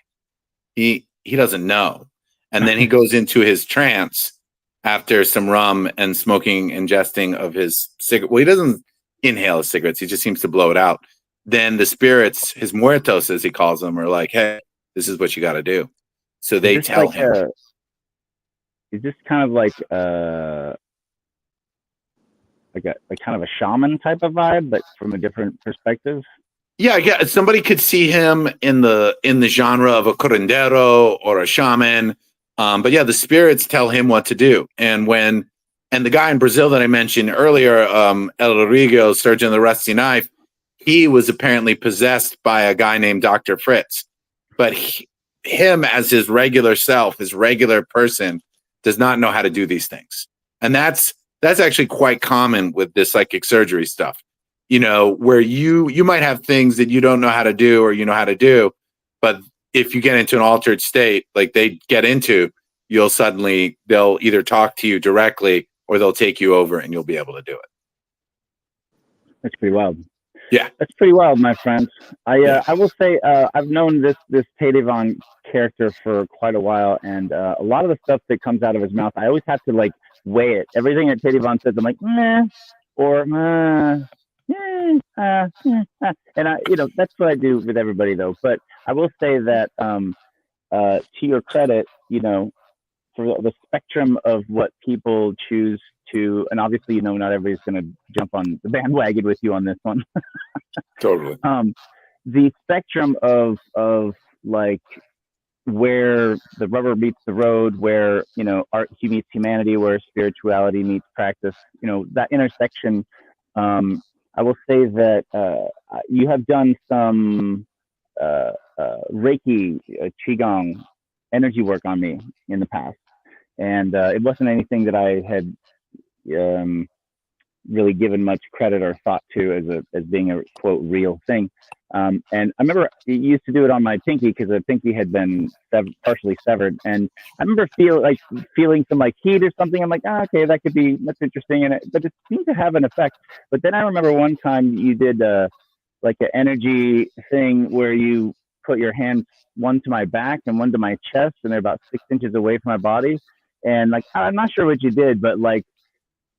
He doesn't know. And then he goes into his trance after some rum and smoking, ingesting of his cigarette. Well, he doesn't inhale his cigarettes. He just seems to blow it out. Then the spirits, his muertos, as he calls them, are like, hey, this is what you got to do. So they tell him. Is this kind of like a kind of a shaman type of vibe, but from a different perspective? Yeah. Somebody could see him in the genre of a curandero or a shaman. But yeah, the spirits tell him what to do. And the guy in Brazil that I mentioned earlier, El Rodrigo, surgeon of the rusty knife, he was apparently possessed by a guy named Dr. Fritz. But him as his regular self, his regular person, does not know how to do these things. And that's actually quite common with this psychic surgery stuff. Where you might have things that you don't know how to do or you know how to do, but if you get into an altered state like they get into, they'll either talk to you directly or they'll take you over and you'll be able to do it. That's pretty wild. Yeah, that's pretty wild, my friends. I will say I've known this Takeover character for quite a while, and a lot of the stuff that comes out of his mouth, I always have to like weigh it. Everything that Takeover says, I'm like, meh, or and that's what I do with everybody though. But I will say that to your credit, for the spectrum of what people choose to, and obviously, not everybody's going to jump on the bandwagon with you on this one. Totally. The spectrum of like where the rubber meets the road, where, art meets humanity, where spirituality meets practice, that intersection. I will say that you have done some Reiki, Qigong energy work on me in the past. And it wasn't anything that I had really given much credit or thought to as being a quote real thing. And I remember you used to do it on my pinky because the pinky had been partially severed, and I remember feeling some like heat or something. I'm like, okay, that's interesting, but it seemed to have an effect. But then I remember one time you did like an energy thing where you put your hands one to my back and one to my chest, and they're about 6 inches away from my body. And like, I'm not sure what you did, but like,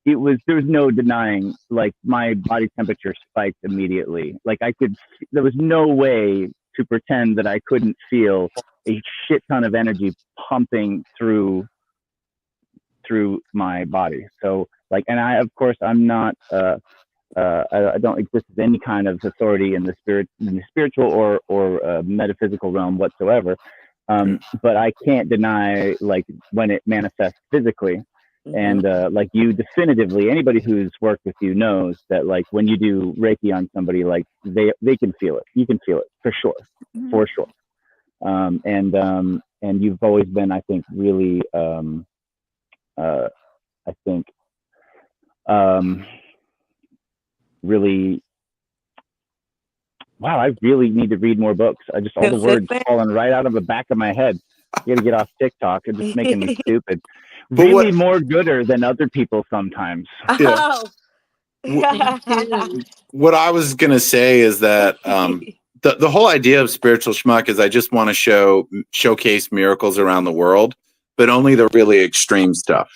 there was no denying, like my body temperature spiked immediately. Like there was no way to pretend that I couldn't feel a shit ton of energy pumping through my body. So like, and I, of course, I'm not, I don't exist as any kind of authority in the spiritual or metaphysical realm whatsoever. But I can't deny like when it manifests physically. And like you definitively, anybody who's worked with you knows that like when you do Reiki on somebody, like they can feel it. You can feel it for sure. And you've always been, I think, really, really. Wow, I really need to read more books. I just all the words falling right out of the back of my head. You got to get off TikTok. It's just making me stupid. Really more gooder than other people sometimes. Oh. What I was gonna say is that the whole idea of spiritual schmuck is I just want to showcase miracles around the world, but only the really extreme stuff.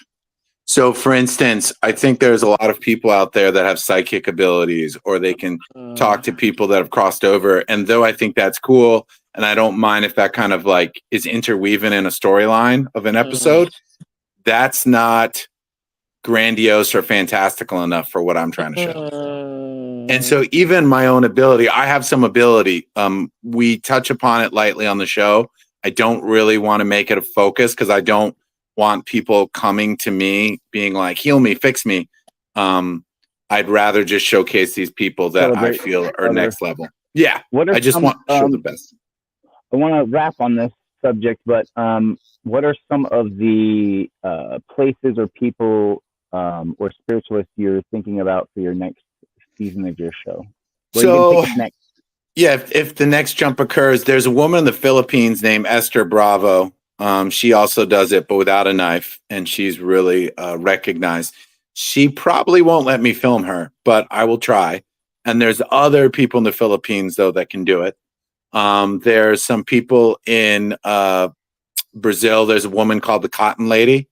So, for instance, I think there's a lot of people out there that have psychic abilities, or they can talk to people that have crossed over. And though I think that's cool, and I don't mind if that kind of like is interweaving in a storyline of an episode, that's not grandiose or fantastical enough for what I'm trying to show. And so even my own ability, I have some ability. We touch upon it lightly on the show. I don't really want to make it a focus because I don't want people coming to me being like, heal me, fix me. I'd rather just showcase these people that I feel are next level. Yeah. I just want to show the best. I want to wrap on this subject, but what are some of the places or people or spiritualists you're thinking about for your next season of your show? If the next jump occurs, there's a woman in the Philippines named Esther Bravo. She also does it, but without a knife, and she's really recognized. She probably won't let me film her, but I will try. And there's other people in the Philippines, though, that can do it. There's some people in Brazil. There's a woman called the Cotton Lady,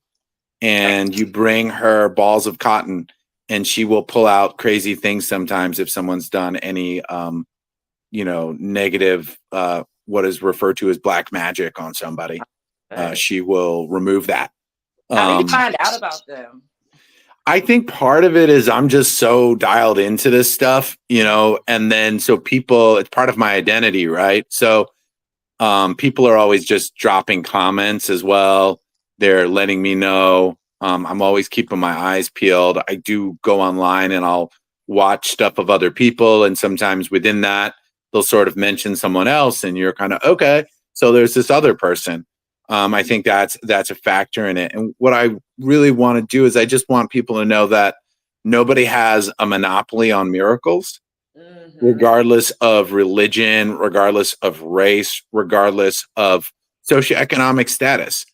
and you bring her balls of cotton, and she will pull out crazy things sometimes if someone's done any, negative, what is referred to as black magic on somebody. She will remove that. How do you find out about them? I think part of it is I'm just so dialed into this stuff, and then so people, it's part of my identity, right? So people are always just dropping comments as well. They're letting me know. I'm always keeping my eyes peeled. I do go online and I'll watch stuff of other people. And sometimes within that, they'll sort of mention someone else and you're kind of, okay, so there's this other person. I think that's a factor in it. And what I really want to do is I just want people to know that nobody has a monopoly on miracles, regardless of religion, regardless of race, regardless of socioeconomic status.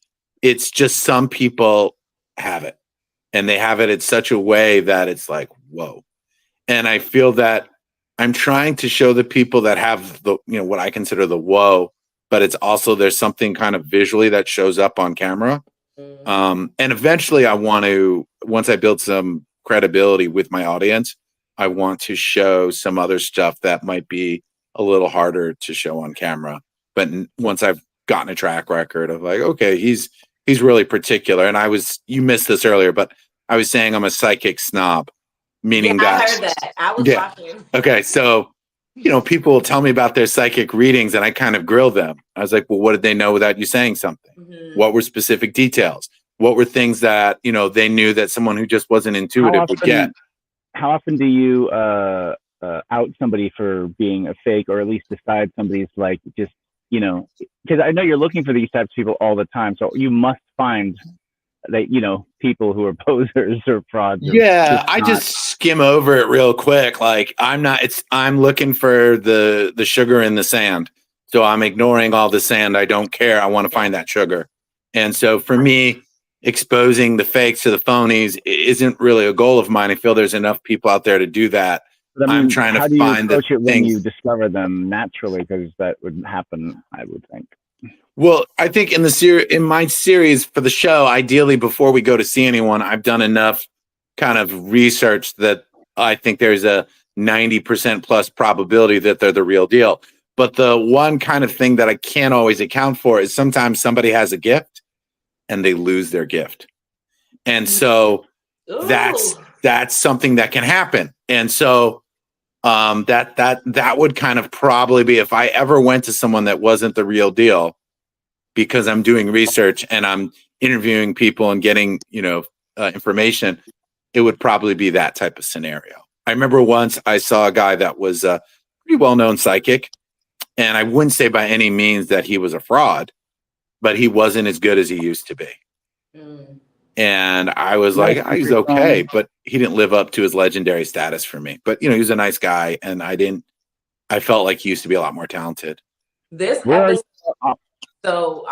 It's just some people have it, and they have it in such a way that it's like, whoa. And I feel that I'm trying to show the people that have the, what I consider the whoa, but it's also, there's something kind of visually that shows up on camera. And eventually I want to, once I build some credibility with my audience, I want to show some other stuff that might be a little harder to show on camera. But once I've gotten a track record of like, okay, he's really particular. And you missed this earlier, but I was saying I'm a psychic snob, meaning that. I heard that. I was watching. Okay. So, people will tell me about their psychic readings and I kind of grill them. I was like, well, what did they know without you saying something? What were specific details? What were things that, they knew that someone who just wasn't intuitive would get? How often do you out somebody for being a fake, or at least decide somebody's like, just, because I know you're looking for these types of people all the time. So you must find that, people who are posers or frauds. Yeah, I just skim over it real quick. Like I'm looking for the sugar in the sand. So I'm ignoring all the sand. I don't care. I want to find that sugar. And so for me, exposing the fakes to the phonies isn't really a goal of mine. I feel there's enough people out there to do that. But I mean, I'm trying how to do you find the approach it when things. you discover them naturally? Because that would happen, I would think. Well, I think in my series for the show, ideally before we go to see anyone, I've done enough kind of research that I think there's a 90% plus probability that they're the real deal. But the one kind of thing that I can't always account for is sometimes somebody has a gift and they lose their gift. And so that's something that can happen. And so that would kind of probably be, if I ever went to someone that wasn't the real deal, because I'm doing research and I'm interviewing people and getting, information, it would probably be that type of scenario. I remember once I saw a guy that was a pretty well-known psychic, and I wouldn't say by any means that he was a fraud, but he wasn't as good as he used to be. And I was like, he's okay, but he didn't live up to his legendary status for me. But, he was a nice guy, and I felt like he used to be a lot more talented. This episode so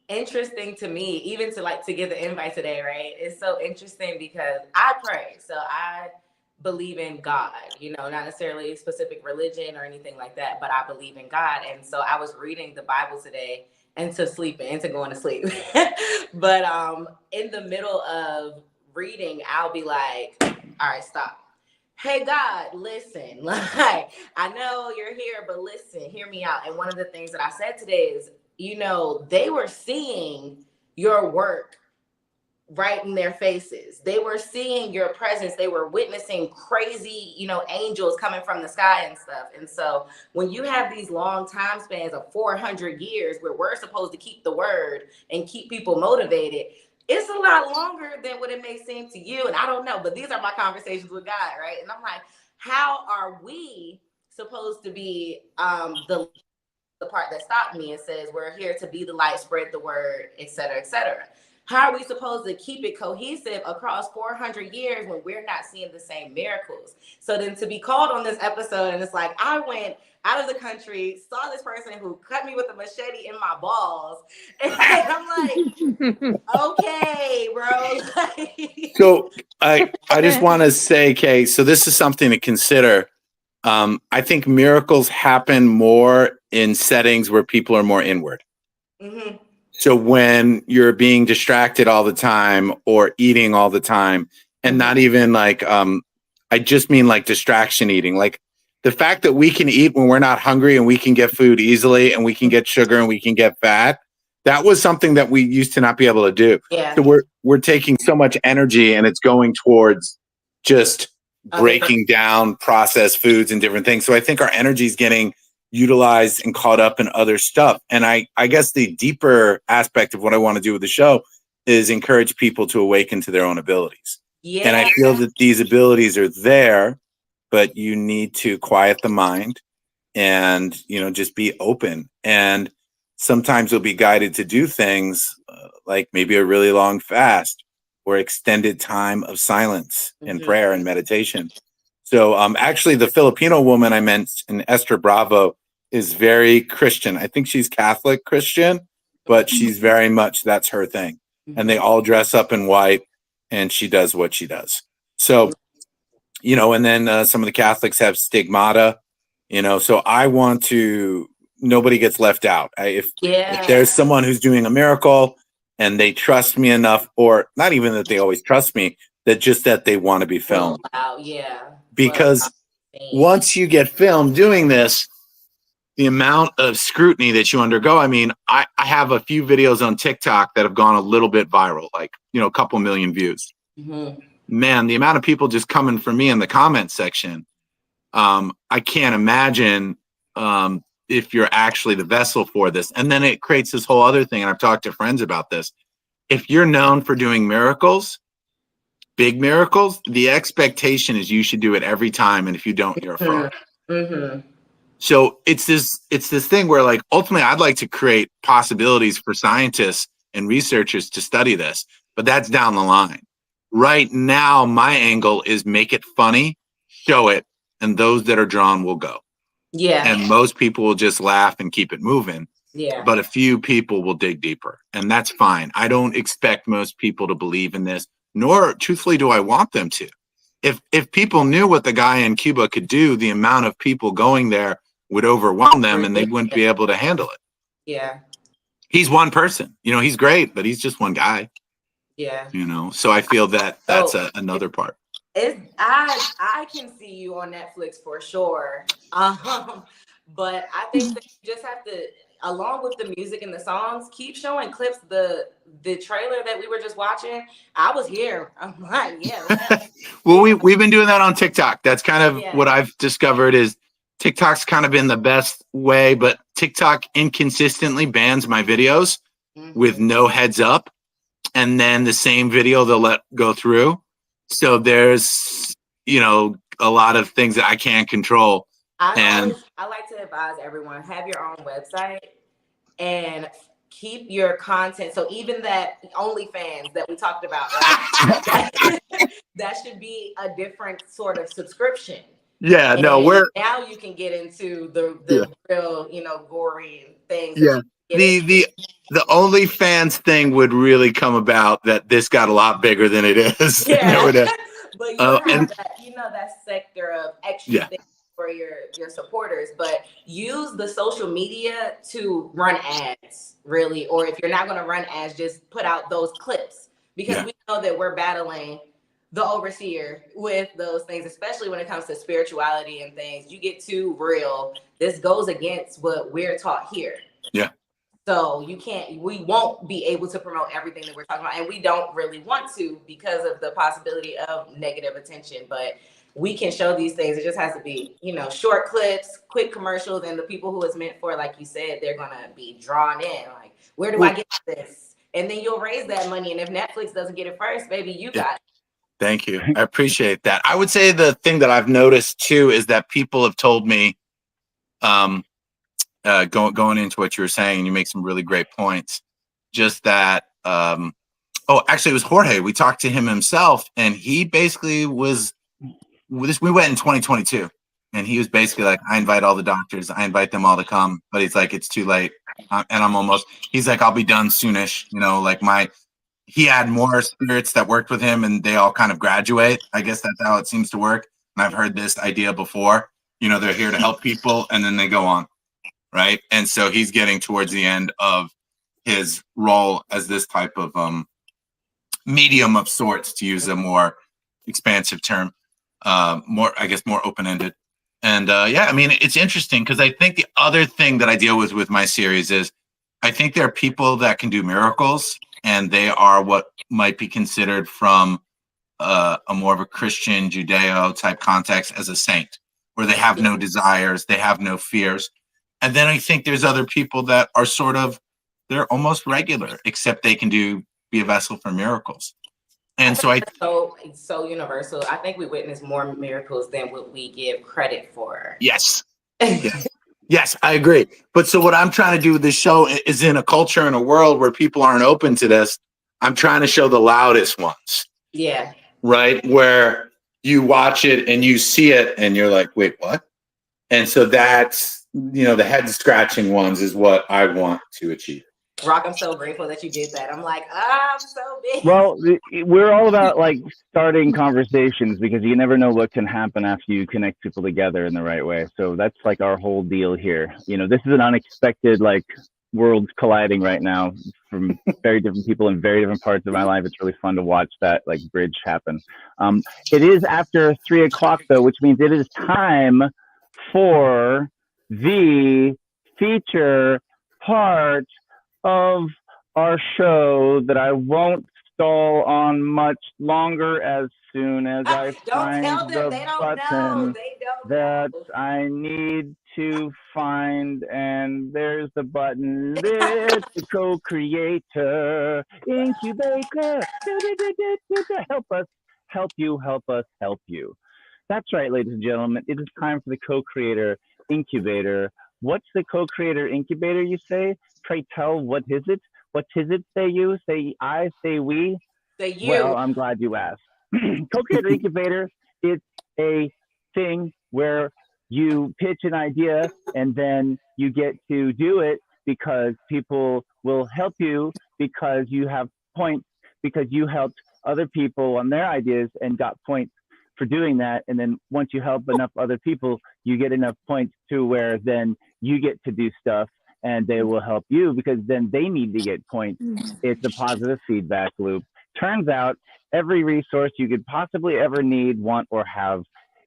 interesting to me, even to get the invite today, right? It's so interesting because I pray. So I believe in God, not necessarily a specific religion or anything like that, but I believe in God. And so I was reading the Bible today into going to sleep. But in the middle of reading, I'll be like, all right, stop. Hey, God, listen, like, I know you're here, but listen, hear me out. And one of the things that I said today is, they were seeing your work right in their faces. They were seeing your presence. They were witnessing crazy, angels coming from the sky and stuff. And so when you have these long time spans of 400 years where we're supposed to keep the word and keep people motivated, it's a lot longer than what it may seem to you. And I don't know, but these are my conversations with God, right? And I'm like, how are we supposed to be the part that stopped me and says, we're here to be the light, spread the word, et cetera, et cetera. How are we supposed to keep it cohesive across 400 years when we're not seeing the same miracles? So then to be called on this episode, and it's like, I went out of the country, saw this person who cut me with a machete in my balls. And I'm like, okay, bro. So I just want to say, Kay, so this is something to consider. I think miracles happen more in settings where people are more inward. Mm-hmm. So when you're being distracted all the time or eating all the time, and not even like, I just mean like distraction eating, like the fact that we can eat when we're not hungry and we can get food easily and we can get sugar and we can get fat. That was something that we used to not be able to do. Yeah. So we're taking so much energy and it's going towards just breaking down processed foods and different things. So I think our energy is getting utilized and caught up in other stuff. And I guess the deeper aspect of what I want to do with the show is encourage people to awaken to their own abilities. Yeah. And I feel that these abilities are there, but you need to quiet the mind and, just be open. And sometimes you'll be guided to do things like maybe a really long fast or extended time of silence and prayer and meditation. So actually the Filipino woman I mentioned, Esther Bravo, is very Christian. I think she's Catholic Christian, but she's very much, that's her thing. And they all dress up in white and she does what she does. So, and then some of the Catholics have stigmata, so I want to, nobody gets left out. If there's someone who's doing a miracle and they trust me enough, or not even that they always trust me, that they want to be filmed. Because once you get filmed doing this, the amount of scrutiny that you undergo. I mean, I have a few videos on TikTok that have gone a little bit viral, like, a couple million views. Mm-hmm. Man, the amount of people just coming for me in the comment section. I can't imagine if you're actually the vessel for this. And then it creates this whole other thing. And I've talked to friends about this. If you're known for doing miracles, big miracles, the expectation is you should do it every time. And if you don't, you're a fraud. Mm-hmm. So it's this thing where, like, ultimately I'd like to create possibilities for scientists and researchers to study this, but that's down the line. right now, my angle is make it funny, show it, and those that are drawn will go. Yeah. And most people will just laugh and keep it moving. Yeah. But a few people will dig deeper, and that's fine. I don't expect most people to believe in this, nor truthfully do I want them to. If people knew what the guy in Cuba could do, the amount of people going there would overwhelm them and they wouldn't be able to handle it. Yeah. He's one person, he's great, but he's just one guy. Yeah. So I feel that that's another part. I can see you on Netflix for sure. But I think that you just have to, along with the music and the songs, keep showing clips. The trailer that we were just watching, I was here. I'm like, yeah. Well, we've been doing that on TikTok. That's kind of what I've discovered is TikTok's kind of been the best way, but TikTok inconsistently bans my videos with no heads up. And then the same video they'll let go through. So there's, a lot of things that I can't control. I like to advise everyone, have your own website and keep your content. So even that OnlyFans that we talked about, right? that should be a different sort of subscription. Yeah, and no, now you can get into the real, gory things. Yeah. The OnlyFans thing would really come about that this got a lot bigger than it is. Yeah. But you have that sector of extra things for your supporters, but use the social media to run ads, really. Or if you're not going to run ads, just put out those clips, because we know that we're battling the overseer with those things, especially when it comes to spirituality and things. You get too real, this goes against what we're taught here. Yeah. So we won't be able to promote everything that we're talking about, and we don't really want to because of the possibility of negative attention. But we can show these things. It just has to be, short clips, quick commercials, and the people who it's meant for, like you said, they're gonna be drawn in. Like, where do I get this? And then you'll raise that money. And if Netflix doesn't get it first, baby, you got it. Thank you. I appreciate that. I would say the thing that I've noticed too is that people have told me, going into what you were saying, and you make some really great points. Just that, actually, it was Jorge. We talked to him himself, and he basically was. We went in 2022, and he was basically like, "I invite all the doctors. I invite them all to come," but he's like, "It's too late," and I'm almost. He's like, "I'll be done soonish." He had more spirits that worked with him, and they all kind of graduate. I guess that's how it seems to work. And I've heard this idea before. They're here to help people, and then they go on. Right. And so he's getting towards the end of his role as this type of medium of sorts, to use a more expansive term, more open-ended. And it's interesting because I think the other thing that I deal with my series is I think there are people that can do miracles, and they are what might be considered from a more of a Christian Judeo type context as a saint, where they have no desires, they have no fears. And then I think there's other people that are they're almost regular, except they can be a vessel for miracles. And so universal. I think we witness more miracles than what we give credit for. Yes. Yes, I agree. But so what I'm trying to do with this show is, in a culture and a world where people aren't open to this, I'm trying to show the loudest ones. Yeah. Right? Where you watch it and you see it and you're like, wait, what? And so that's, the head scratching ones is what I want to achieve. Rock, I'm so grateful that you did that. I'm like, I'm so big. Well, we're all about starting conversations, because you never know what can happen after you connect people together in the right way. So that's our whole deal here. This is an unexpected worlds colliding right now from very different people in very different parts of my life. It's really fun to watch that bridge happen. It is after 3:00 though, which means it is time for the feature part of our show that I won't stall on much longer as soon as I find the button that I need to find. And there's the button. It's the co-creator incubator. Help us, help you, help us, help you. That's right, ladies and gentlemen. It is time for the co-creator incubator. What's the co-creator incubator, you say? Pray tell, what is it? What is it, say you? Say I, say we? So you. Well, I'm glad you asked. Co-Creator Incubator is a thing where you pitch an idea and then you get to do it because people will help you because you have points, because you helped other people on their ideas and got points for doing that. And then once you help enough other people, you get enough points to where then you get to do stuff and they will help you because then they need to get points. It's a positive feedback loop. Turns out every resource you could possibly ever need, want, or have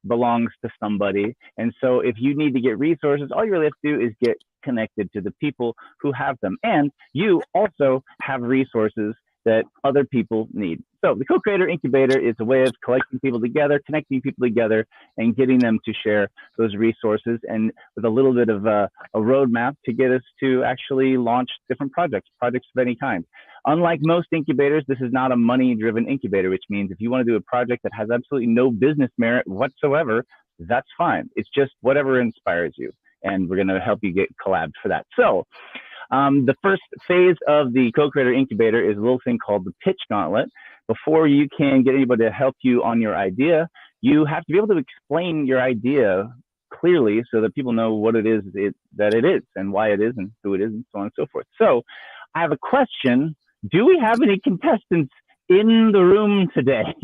belongs to somebody. And so if you need to get resources, all you really have to do is get connected to the people who have them. And you also have resources that other people need. So the Co-Creator Incubator is a way of collecting people together, connecting people together, and getting them to share those resources, and with a little bit of a roadmap to get us to actually launch different projects of any kind. Unlike most incubators, this is not a money-driven incubator, which means if you want to do a project that has absolutely no business merit whatsoever, that's fine. It's just whatever inspires you, and we're going to help you get collabed for that. So the first phase of the Co-Creator Incubator is a little thing called the pitch gauntlet. Before you can get anybody to help you on your idea, you have to be able to explain your idea clearly so that people know what it is that it is and why it is and who it is and so on and so forth. So I have a question. Do we have any contestants in the room today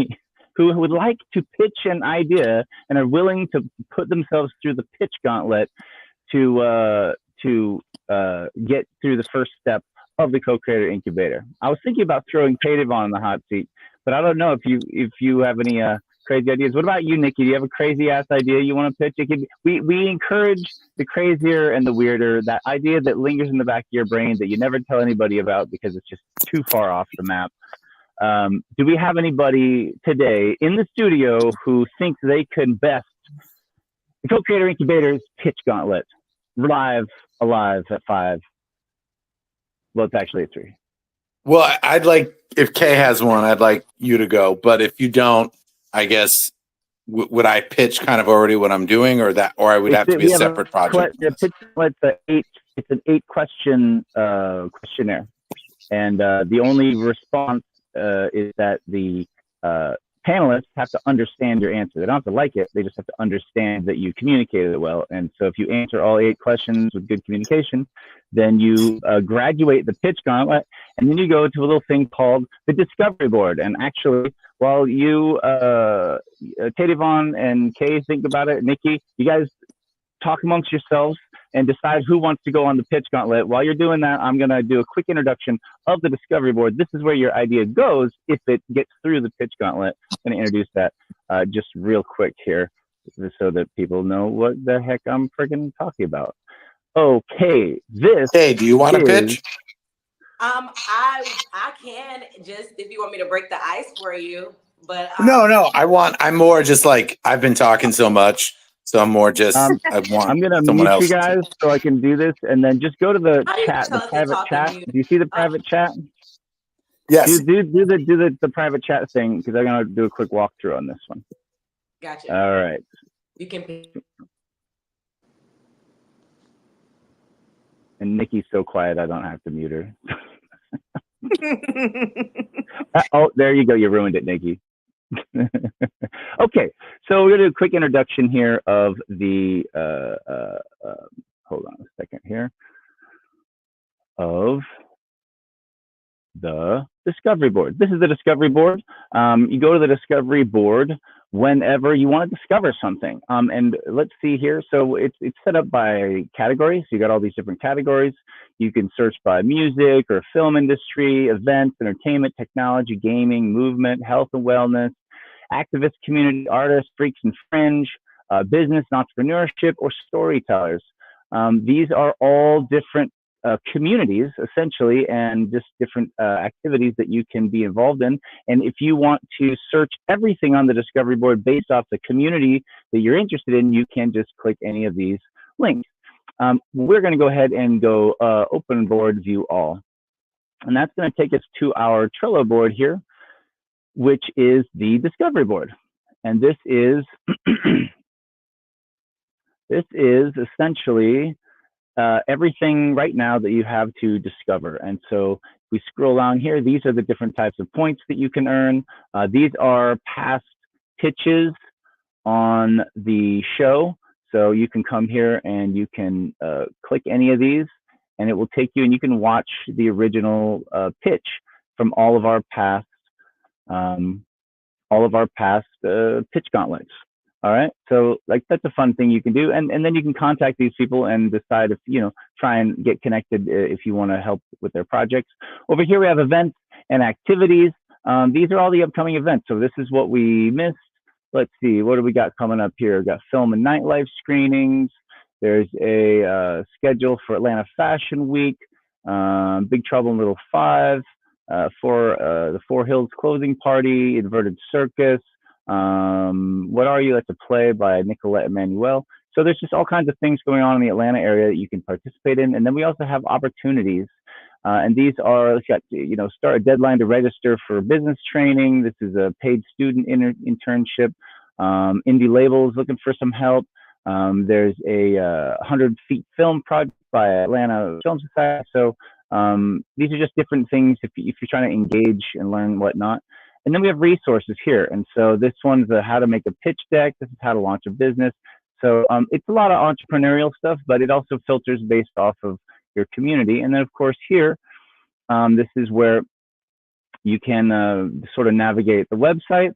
who would like to pitch an idea and are willing to put themselves through the pitch gauntlet to get through the first step of the Co-Creator Incubator? I was thinking about throwing Takeover on the hot seat, but I don't know if you have any crazy ideas. What about you, Nikki? Do you have a crazy ass idea you want to pitch? We encourage the crazier and the weirder, that idea that lingers in the back of your brain that you never tell anybody about because it's just too far off the map. Do we have anybody today in the studio who thinks they can best the Co-Creator Incubator's pitch gauntlet alive at 5? Well, it's actually at 3. Well, I'd like, if Kay has one, I'd like you to go. But if you don't, I guess, would I pitch kind of already what I'm doing, or I would have to be a separate project? The pitch gauntlet's it's an 8-question questionnaire. And the only response is that the panelists have to understand your answer. They don't have to like it. They just have to understand that you communicated it well. And so if you answer all 8 questions with good communication, then you graduate the pitch gauntlet, and then you go to a little thing called the discovery board. And actually, while you, Takeover and Kay, think about it, Nikki, you guys talk amongst yourselves and decide who wants to go on the pitch gauntlet. While you're doing that, I'm going to do a quick introduction of the discovery board. This is where your idea goes if it gets through the pitch gauntlet. I'm going to introduce that just real quick here so that people know what the heck I'm freaking talking about. Okay, Hey, do you want to pitch? I can, just if you want me to break the ice for you, but No, I'm more just like, I've been talking so much. So I'm more just, I'm going to mute you guys so I can do this, and then just go to the chat, the private chat. Do you see the private chat? Yes. Do the private chat thing, because I'm going to do a quick walkthrough on this one. Gotcha. All right. You can. And Nikki's so quiet, I don't have to mute her. Oh, there you go. You ruined it, Nikki. Okay, so we're gonna do a quick introduction here of the hold on a second here, of the discovery board. This is the discovery board. You go to the discovery board whenever you want to discover something. And let's see here. So it's set up by categories. So you got all these different categories. You can search by music or film industry, events, entertainment, technology, gaming, movement, health and wellness, activist, community, artists, freaks and fringe, business and entrepreneurship, or storytellers. These are all different communities, essentially, and just different activities that you can be involved in. And if you want to search everything on the discovery board based off the community that you're interested in, you can just click any of these links. We're going to go ahead and go open board view all. And that's going to take us to our Trello board here, which is the discovery board. And this is this is essentially everything right now that you have to discover. And so we scroll down here, these are the different types of points that you can earn. These are past pitches on the show. So you can come here and you can click any of these and it will take you and you can watch the original pitch from all of our past pitch gauntlets. All right. So like that's a fun thing you can do. And then you can contact these people and decide if, try and get connected if you want to help with their projects. Over here, we have events and activities. These are all the upcoming events. So this is what we missed. Let's see, what do we got coming up here? We've got film and nightlife screenings. There's a schedule for Atlanta Fashion Week, Big Trouble in Little Five, for the Four Hills Closing Party, Inverted Circus, What Are You? That's a play by Nicolette Emanuel. So there's just all kinds of things going on in the Atlanta area that you can participate in. And then we also have opportunities. And these are, let's got, start a deadline to register for business training. This is a paid student internship. Indie labels looking for some help. There's a 100 feet film project by Atlanta Film Society. So these are just different things if you're trying to engage and learn whatnot. And then we have resources here. And so this one's how to make a pitch deck. This is how to launch a business. So it's a lot of entrepreneurial stuff, but it also filters based off of your community. And then of course here, this is where you can sort of navigate the website.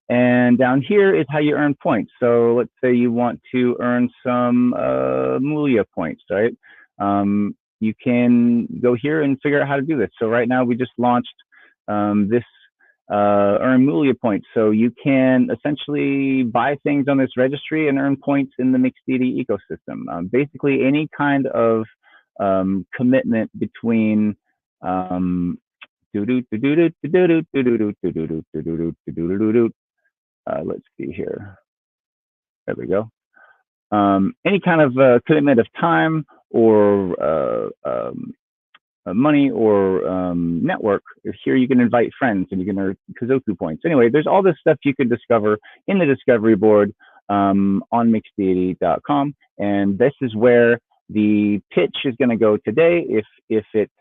And down here is how you earn points. So let's say you want to earn some Mulia points, right? You can go here and figure out how to do this. So right now we just launched this earn Mulia points. So you can essentially buy things on this registry and earn points in the Mixed-DD ecosystem. Basically any kind of commitment between let's see here. There we go. Any kind of commitment of time or money or network. Here you can invite friends and you can earn Kazoku points. Anyway, there's all this stuff you can discover in the discovery board on mixed-DD.com. And this is where the pitch is going to go today if it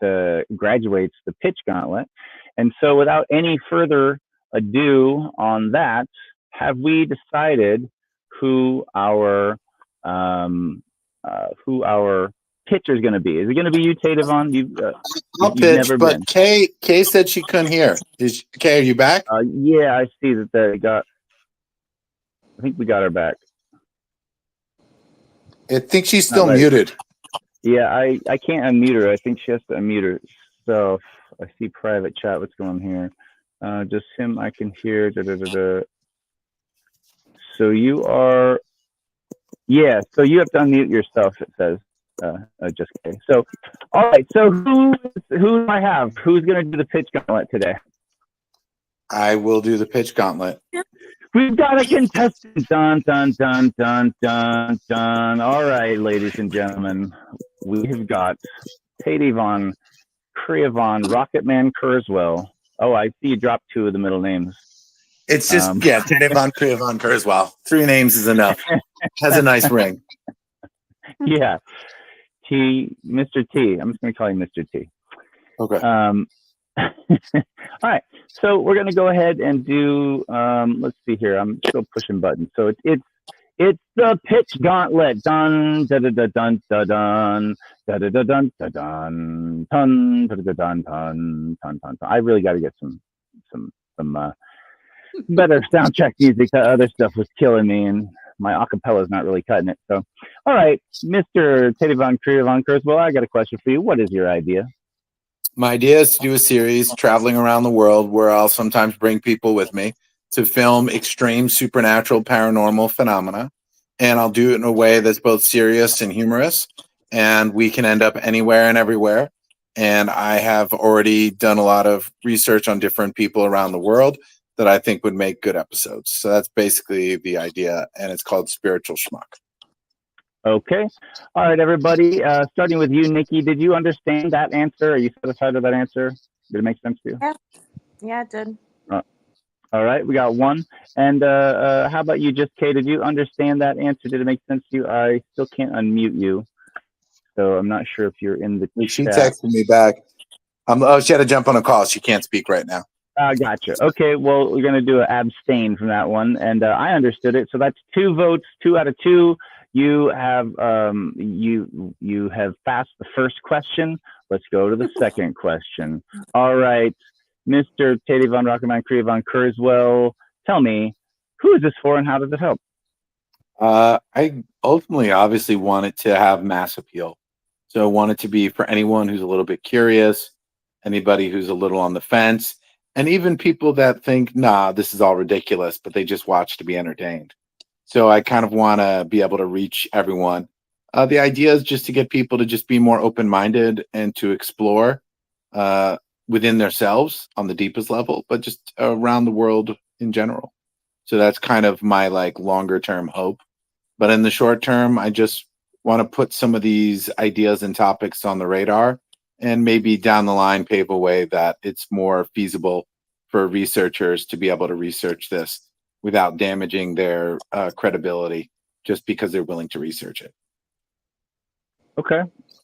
graduates the pitch gauntlet. And so without any further ado on that, have we decided who our pitcher is going to be? Is it going to be you, Tadevon? I'll pitch, but Kay said she couldn't hear. Kay, are you back? Yeah, I see that they got. I think we got her back. I think she's still muted. Yeah, I can't unmute her. I think she has to unmute herself. I see private chat. What's going on here? Just him I can hear. So you are, yeah, so you have to unmute yourself, it says. Just kidding. So, all right, so who do I have? Who's going to do the pitch gauntlet today? I will do the pitch gauntlet. We've got a contestant. Dun, dun, dun, dun, dun, dun. All right, ladies and gentlemen, we have got Tadevon Kriavon Rocketman Kurzweil. Oh, I see you dropped two of the middle names. It's just, Tadevon Kriavon Kurzweil. 3 names is enough. Has a nice ring. Yeah. Mr. T. I'm just going to call you Mr. T. Okay. All right. So we're going to go ahead and do, let's see here. I'm still pushing buttons. So it's the pitch gauntlet. Dun, da, da, da, dun, da, dun, da, da, da, dun, da, dun, dun, da, da, dun, dun, dun, dun. I really got to get some better soundtrack music. That other stuff was killing me, and my acapella is not really cutting it. So, all right, Mr. Tadevon Kriavon Kurzweil, I got a question for you. What is your idea? My idea is to do a series traveling around the world where I'll sometimes bring people with me to film extreme supernatural paranormal phenomena. And I'll do it in a way that's both serious and humorous. And we can end up anywhere and everywhere. And I have already done a lot of research on different people around the world that I think would make good episodes. So that's basically the idea. And it's called Spiritual Schmuck. Okay. All right, everybody. Starting with you, Nikki, did you understand that answer? Are you satisfied with that answer? Did it make sense to you? Yeah, it did. All right, we got one. And how about you, Just Kay? Did you understand that answer? Did it make sense to you? I still can't unmute you, so I'm not sure if you're in the She chat. texted me back. She had to jump on a call. She can't speak right now. Gotcha. Okay, well, we're going to do an abstain from that one, and I understood it. So that's 2 votes, 2 out of 2. You have you have passed the first question. Let's go to the second question. All right, Mr. Teddy von Rockerman, Kriya von Kurzweil, tell me, who is this for and how does it help? I ultimately obviously want it to have mass appeal. So I want it to be for anyone who's a little bit curious, anybody who's a little on the fence, and even people that think, nah, this is all ridiculous, but they just watch to be entertained. So I kind of want to be able to reach everyone. The idea is just to get people to just be more open-minded and to explore within themselves on the deepest level, but just around the world in general. So that's kind of my like longer term hope. But in the short term, I just want to put some of these ideas and topics on the radar and maybe down the line pave a way that it's more feasible for researchers to be able to research this without damaging their credibility just because they're willing to research it. Okay.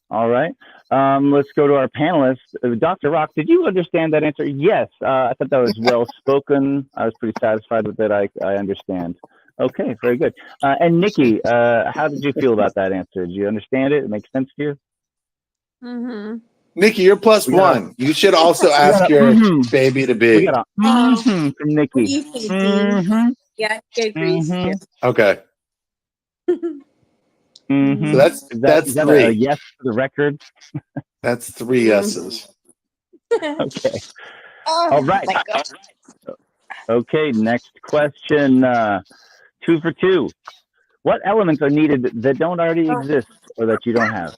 All right. Let's go to our panelists. Dr. Rock, did you understand that answer? Yes. I thought that was well spoken. I was pretty satisfied with it. I understand. Okay, very good. And Nikki, how did you feel about that answer? Did you understand it? It makes sense to you? Mm-hmm. Nikki, you're +1. You should also ask your baby to be. We got a from Nikki. What do you think, Dean? Yeah, I agree. Okay. So that's Is that 3. a yes for the record? That's 3 yeses. Okay. All right. Okay, next question. 2 for 2. What elements are needed that don't already exist or that you don't have?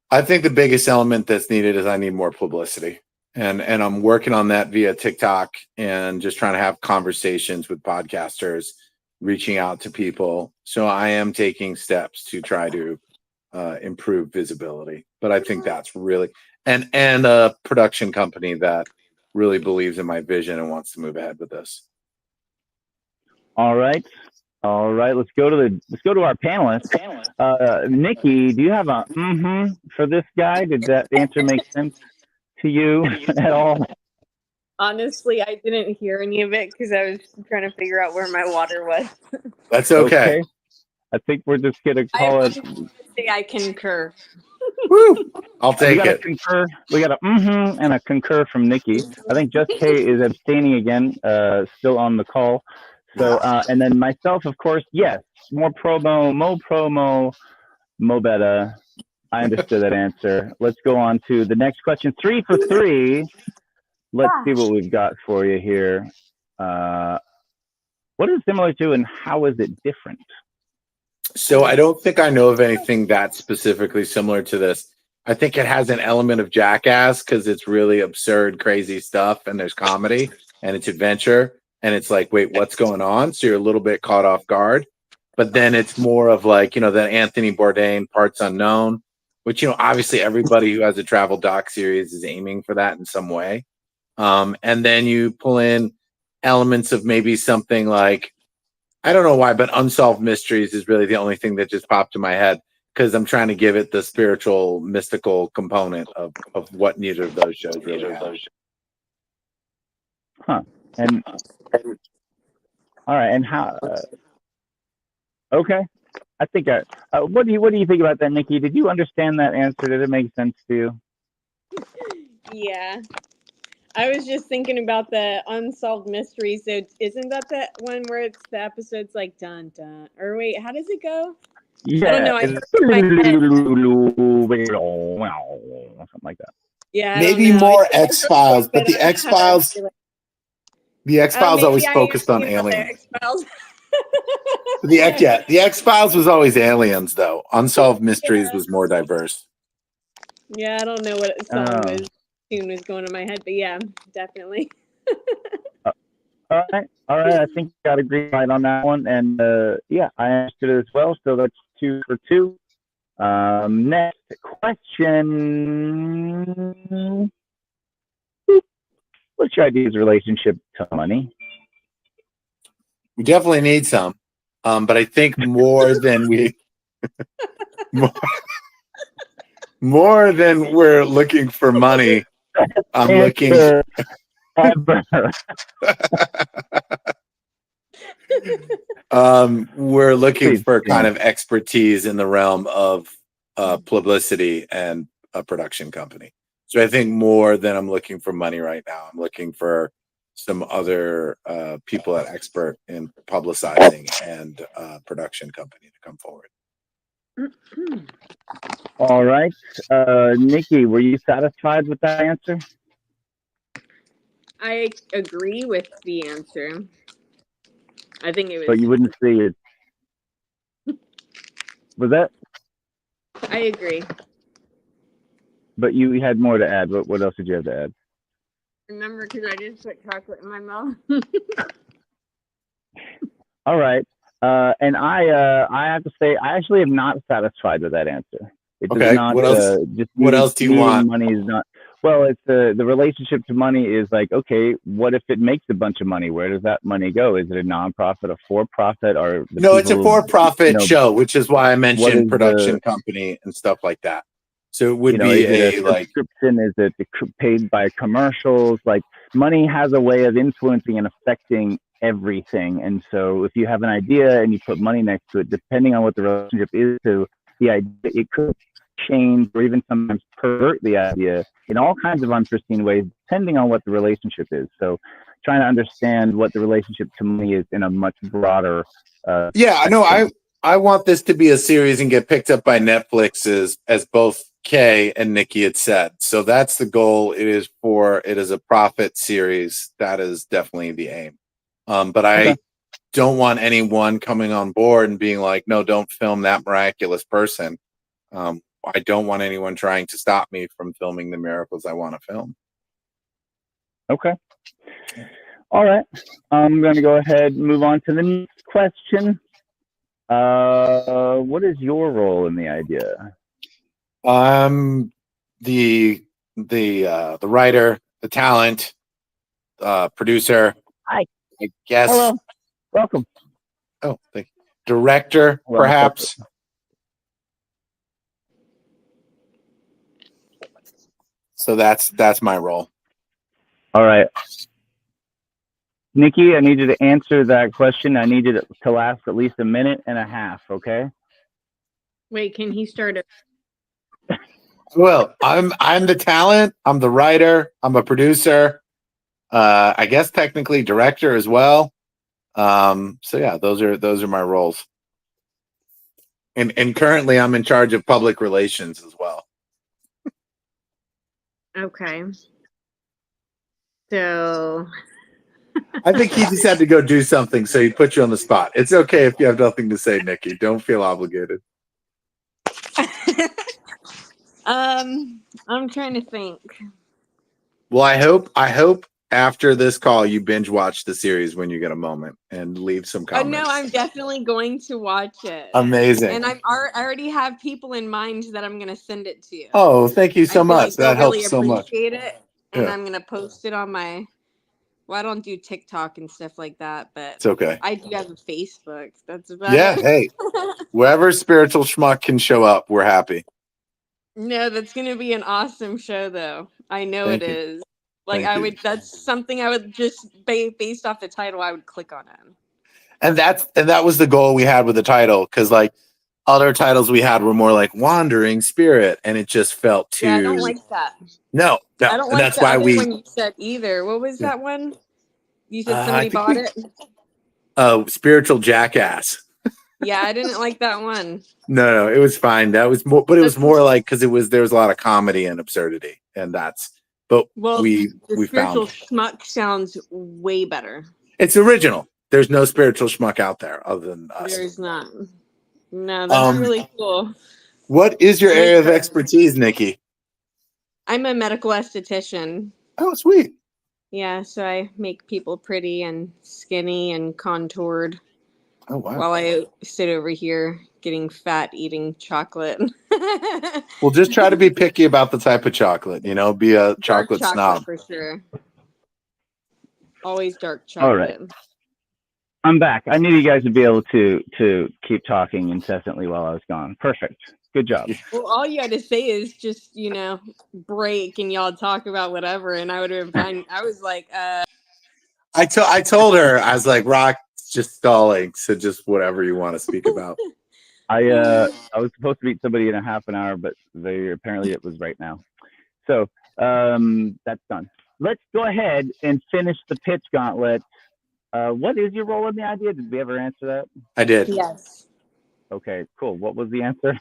I think the biggest element that's needed is I need more publicity. And I'm working on that via TikTok and just trying to have conversations with podcasters, reaching out to people. So I am taking steps to try to improve visibility. But I think that's really and a production company that really believes in my vision and wants to move ahead with this. All right. Let's go to our panelists. Nikki, do you have a for this guy? Did that answer make sense to you at all? Honestly, I didn't hear any of it because I was trying to figure out where my water was. That's okay. I think we're just gonna call it. Say I concur. Woo! I'll take it. Concur. We got a and a concur from Nikki. I think Just Kay is abstaining again, still on the call. So, and then myself, of course, yes, more promo, mo better. I understood that answer. Let's go on to the next question. 3 for 3. Let's see what we've got for you here. What is it similar to and how is it different? So I don't think I know of anything that's specifically similar to this. I think it has an element of Jackass because it's really absurd, crazy stuff, and there's comedy and it's adventure. And it's like, wait, what's going on? So you're a little bit caught off guard. But then it's more of like, that Anthony Bourdain Parts Unknown, which, obviously everybody who has a travel doc series is aiming for that in some way. And then you pull in elements of maybe something like, I don't know why, but Unsolved Mysteries is really the only thing that just popped in my head because I'm trying to give it the spiritual, mystical component of what neither of those shows really have. Huh. And all right, and how? Okay, I think. What do you think about that, Nikki? Did you understand that answer? Did it make sense to you? Yeah, I was just thinking about the Unsolved Mysteries. So isn't that the one where it's the episodes like dun dun? Or wait, how does it go? Yeah, I don't know. I something like that. Yeah, maybe more X-Files, but the X-Files. The X-Files always focused on aliens. The X-Files was always aliens, though. Unsolved Mysteries was more diverse. Yeah, I don't know what tune was going in my head, but yeah, definitely. All right. I think you got a green light on that one, and yeah, I understood it as well. So that's 2 for 2. Next question. What's your ideas relationship to money? We definitely need some, but I think more than more than we're looking for money. I'm looking. Answer ever. We're looking Please, for yeah. kind of expertise in the realm of publicity and a production company. So I think more than I'm looking for money right now, I'm looking for some other people that expert in publicizing and production company to come forward. All right. Nikki, were you satisfied with that answer? I agree with the answer. I think it was. But you wouldn't see it. Was that? I agree. But you had more to add. What else did you have to add? Remember, because I just put chocolate in my mouth. All right. And I have to say, I actually am not satisfied with that answer. It does Okay. not. What else? Just What else do you needing want? money is not. Well, it's the relationship to money is like, okay, what if it makes a bunch of money? Where does that money go? Is it a nonprofit, a for-profit, or the No, it's a people, for-profit show, which is why I what mentioned is production company and stuff like that. So it would be is it a a like subscription? Is it paid by commercials? Like money has a way of influencing and affecting everything. And so if you have an idea and you put money next to it, depending on what the relationship is to the idea, it could change or even sometimes pervert the idea in all kinds of unforeseen ways, depending on what the relationship is. So trying to understand what the relationship to money is in a much broader yeah, I know. spectrum. I want this to be a series and get picked up by Netflix as both Kay and Nikki had said. So that's the goal. It is a profit series. That is definitely the aim. But I don't want anyone coming on board and being like, no, don't film that miraculous person. I don't want anyone trying to stop me from filming the miracles I want to film. Okay. All right. I'm going to go ahead and move on to the next question. What is your role in the idea? The writer, the talent, producer. Hi. I guess. Hello. Welcome. Oh, thank you. Director, perhaps. So that's my role. All right. Nikki, I need you to answer that question. I need you to last at least a minute and a half, okay? Wait, can he start it? Well, I'm the talent, I'm the writer, I'm a producer, I guess technically director as well. So yeah, those are my roles. And currently I'm in charge of public relations as well. Okay. So I think he just had to go do something, so he put you on the spot. It's okay if you have nothing to say, Nikki. Don't feel obligated. I'm trying to think. Well, I hope after this call you binge watch the series when you get a moment and leave some comments. No, I'm definitely going to watch it. Amazing. And I already have people in mind that I'm going to send it to. Oh, thank you so much. That helps so much. Appreciate it. And Yeah. I'm going to post it on my. Well, I don't do TikTok and stuff like that, but It's okay. I do have a Facebook. That's about Yeah, it. hey, wherever spiritual schmuck can show up, we're happy. No, that's going to be an awesome show, though. I know Thank it you. is. Like, Thank you. that's something I would just, based off the title, I would click on it. And that was the goal we had with the title, because like other titles we had were more like Wandering Spirit, and it just felt too. Yeah, I don't like that. No, I don't and like that's the why other we. one you said either. What was that one? You said I somebody think bought it? Spiritual Jackass. Yeah, I didn't like that one. No, it was fine. That was more, but it was more like because there was a lot of comedy and absurdity, and that's. But we spiritual found schmuck sounds way better. it's original. There's no spiritual schmuck out there other than us. There's not. No, that's really cool. What is your area of expertise, Nikki? I'm a medical esthetician. Oh, sweet. Yeah, so I make people pretty and skinny and contoured. Oh, wow. While I sit over here getting fat eating chocolate. Well, just try to be picky about the type of chocolate, be a chocolate snob. For sure. Always dark chocolate. All right. I'm back. I knew you guys would be able to keep talking incessantly while I was gone. Perfect. Good job. Well, all you had to say is just, break and y'all talk about whatever, and I would have been fine. I was like, I told her, I was like, Rock's just stalling, so just whatever you want to speak about. I was supposed to meet somebody in a half an hour, but apparently it was right now. So that's done. Let's go ahead and finish the pitch gauntlet. What is your role in the idea? Did we ever answer that? I did. yes. Okay, cool. What was the answer?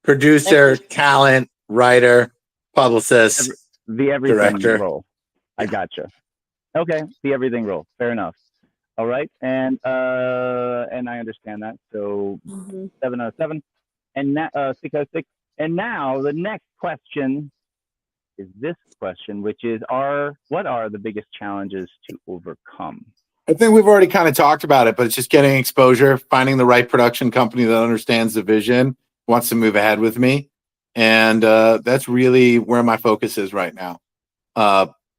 Producer, talent, writer, publicist, The everything director. role. I gotcha. Okay, the everything role. Fair enough. All right, and I understand that. So 7 out of 7, and 6 out of 6. And now the next question is this question, which is: what are the biggest challenges to overcome? I think we've already kind of talked about it, but it's just getting exposure, finding the right production company that understands the vision, wants to move ahead with me, and that's really where my focus is right now.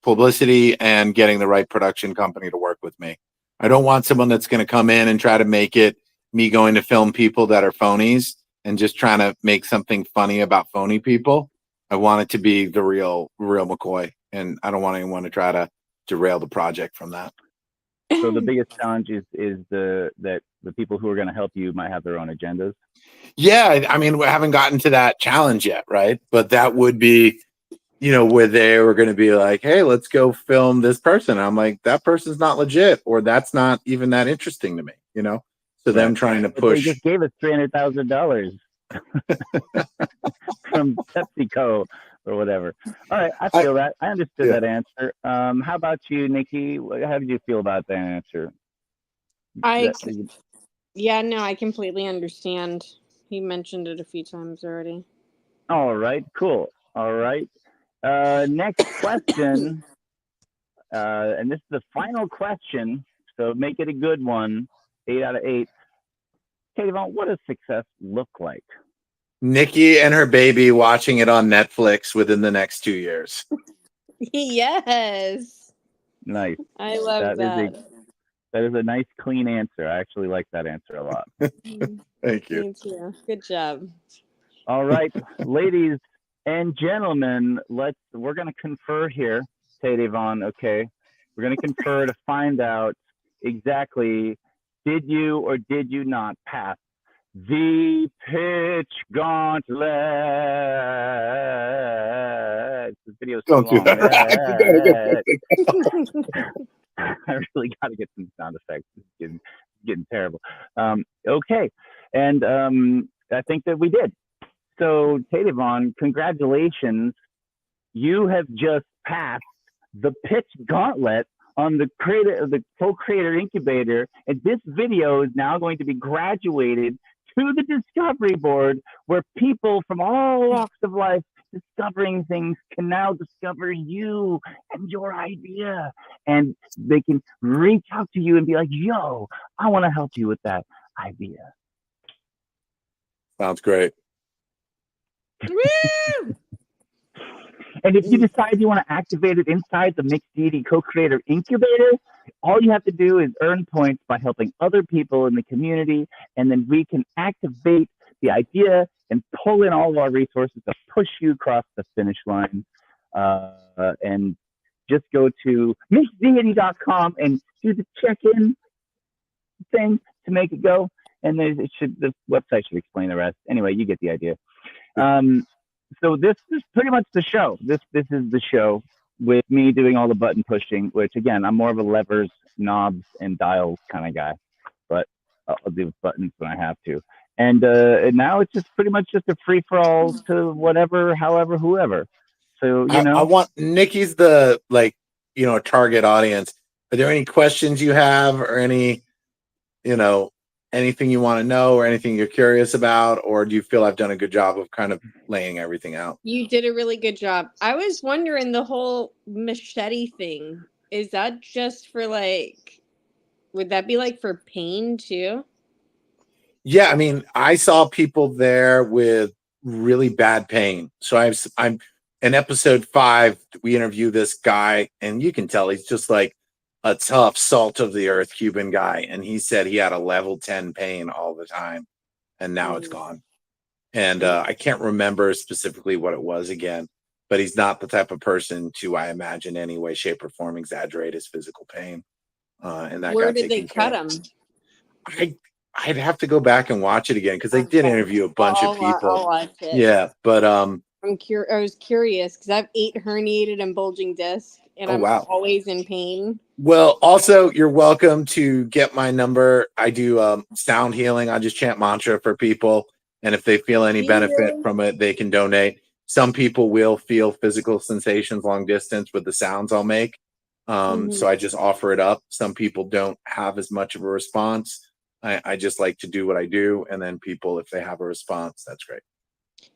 Publicity and getting the right production company to work with me. I don't want someone that's going to come in and try to make it me going to film people that are phonies and just trying to make something funny about phony people. I want it to be the real McCoy, and I don't want anyone to try to derail the project from that. So the biggest challenge is that the people who are going to help you might have their own agendas. Yeah, I mean, we haven't gotten to that challenge yet, right? But that would be, where they were going to be like, hey, let's go film this person. I'm like, that person's not legit, or that's not even that interesting to me, So them trying to push. They just gave us $300,000 from PepsiCo or whatever. All right, I feel that. I understood that answer. How about you, Nikki? How did you feel about that answer? I completely understand. He mentioned it a few times already. All right, cool. All right. Next question, and this is the final question, so make it a good one. 8 out of 8. Katie Vaughn, what does success look like? Nikki and her baby watching it on Netflix within the next 2 years. Yes. Nice. I love that. That is a nice, clean answer. I actually like that answer a lot. Thank you. Me too. Good job. All right, ladies and gentlemen, we're going to confer here, Katie Vaughn, okay? We're going to confer to find out exactly, did you or did you not pass the pitch gauntlet? This video's too long. I really got to get some sound effects. It's getting terrible. Okay, and I think that we did. So, Katie Vaughn, congratulations. You have just passed the pitch gauntlet on the co-creator incubator, and this video is now going to be graduated to the discovery board, where people from all walks of life discovering things can now discover you and your idea, and they can reach out to you and be like, yo, I want to help you with that idea. Sounds great. Woo! And if you decide you want to activate it inside the Mixed Deity Co-Creator Incubator, all you have to do is earn points by helping other people in the community, and then we can activate the idea and pull in all of our resources to push you across the finish line. And just go to mixdeity.com and do the check-in thing to make it go. And the website should explain the rest. Anyway, you get the idea. So this is pretty much the show. This is the show with me doing all the button pushing, which again, I'm more of a levers, knobs, and dials kind of guy, but I'll do buttons when I have to. And now it's just pretty much just a free for all to whatever, however, whoever. So I want Nikki's the target audience. Are there any questions you have, or any, anything you want to know, or anything you're curious about, or do you feel I've done a good job of kind of laying everything out? You did a really good job. I was wondering, the whole machete thing, is that just for would that be for pain too? Yeah, I mean, I saw people there with really bad pain. So I'm in episode 5, we interview this guy, and you can tell he's just like a tough, salt of the earth Cuban guy. And he said he had a level 10 pain all the time, and now it's gone. And I can't remember specifically what it was again, but he's not the type of person to, I imagine, any way, shape, or form exaggerate his physical pain. And that Where got did they taken care cut of. him? I'd have to go back and watch it again because they did interview a bunch of people. I'll watch it. Yeah, but I was curious because I have 8 herniated and bulging discs, and I'm always in pain. Well, also, you're welcome to get my number. I do sound healing. I just chant mantra for people, and if they feel any benefit from it, they can donate. Some people will feel physical sensations long distance with the sounds I'll make. So I just offer it up. Some people don't have as much of a response. I just like to do what I do, and then people, if they have a response, that's great.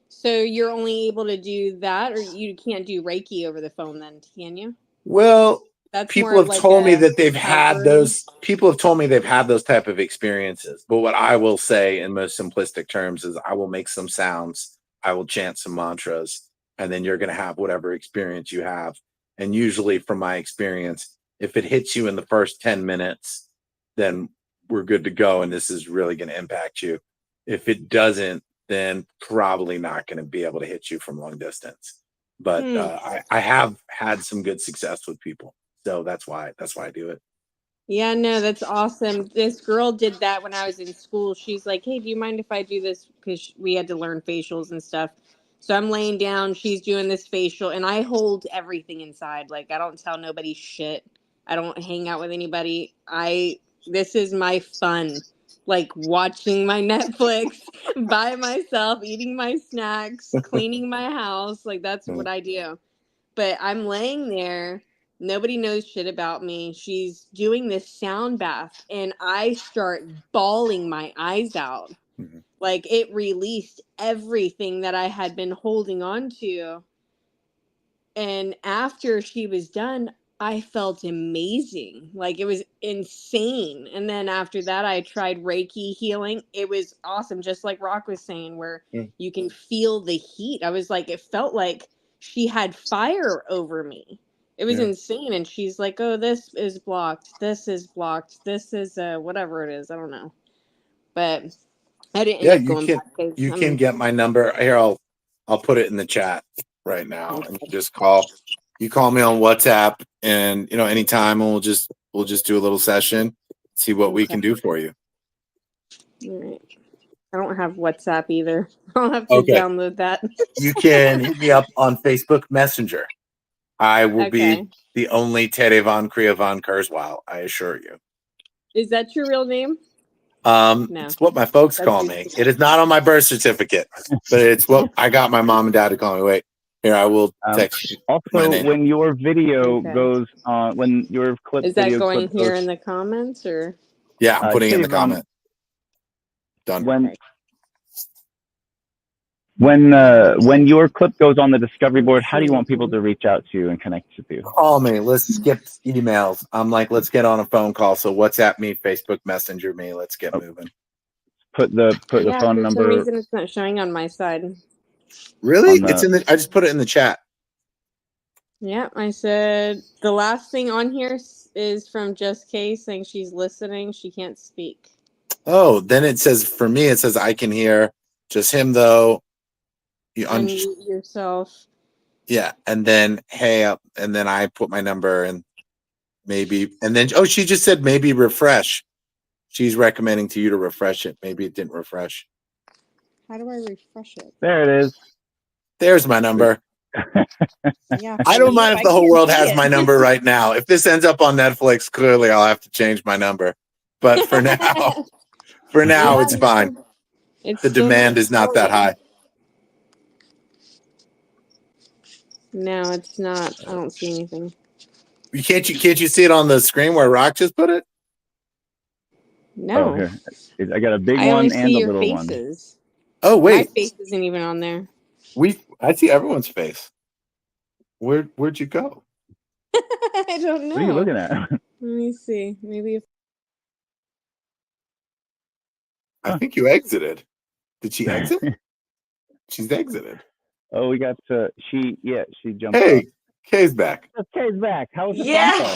So you're only able to do that, or you can't do Reiki over the phone then, can you? Well, that's people have like told me that they've had those. People have told me they've had those type of experiences. But what I will say in most simplistic terms is I will make some sounds, I will chant some mantras, and then you're going to have whatever experience you have. And usually from my experience, if it hits you in the first 10 minutes, then we're good to go. And this is really going to impact you. If it doesn't, then probably not going to be able to hit you from long distance. But I have had some good success with people. So that's why I do it. Yeah, no, that's awesome. This girl did that when I was in school. She's like, hey, do you mind if I do this? Because we had to learn facials and stuff. So I'm laying down, she's doing this facial, and I hold everything inside. Like, I don't tell nobody shit. I don't hang out with anybody. This is my fun. Like, watching my Netflix by myself, eating my snacks, cleaning my house. Like, that's what I do. But I'm laying there. Nobody knows shit about me. She's doing this sound bath, and I start bawling my eyes out. Like, it released everything that I had been holding on to. And after she was done, I felt amazing. Like, it was insane. And then after that, I tried Reiki healing. It was awesome, just like Rock was saying, where you can feel the heat. I was like, it felt like she had fire over me. It was insane. And she's like, oh, this is blocked. This is blocked. This is whatever it is. I don't know. But I didn't end up going back. You can get my number. Here, I'll put it in the chat right now. And you just call. You call me on WhatsApp, and anytime, and we'll just do a little session, see what we can do for you. All right. I don't have WhatsApp either. I'll have to download that. You can hit me up on Facebook Messenger. I will be the only Teddy Von Kriya Von Kurzweil, I assure you. Is that your real name? No. It's what my folks call me. It is not on my birth certificate, but it's what I got my mom and dad to call me. Wait, here, I will text you. Also, when your video goes on, when your clip is that going here in the comments, or? Yeah, I'm putting it in the comment. Done. When your clip goes on the discovery board, how do you want people to reach out to you and connect with you? Call me. Let's skip emails. I'm like, let's get on a phone call. So WhatsApp me, Facebook Messenger me. Let's get moving. Put the phone number. For some reason, it's not showing on my side. Really? It's in the. I just put it in the chat. Yeah, I said the last thing on here is from Just Kay saying she's listening. She can't speak. Oh, then it says for me. It says I can hear just him though. You unmute yourself. Yeah, and then and then I put my number and maybe, and then she just said maybe refresh. She's recommending to you to refresh it. Maybe it didn't refresh. How do I refresh it? There it is. There's my number. Yeah, I don't mind if the whole world has my number right now. If this ends up on Netflix, clearly I'll have to change my number. But for now, it's fine. The demand is not that high. No, it's not. I don't see anything. Can't you see it on the screen where Rock just put it? No. Oh, here. I got a big one and a little faces. One. Oh, wait. My face isn't even on there. I see everyone's face. Where'd you go? I don't know. What are you looking at? Let me see. Maybe if I think you exited. Did she exit? She's exited. Oh, we got she jumped Hey, up. Kay's back. Kay's back. How was the phone call?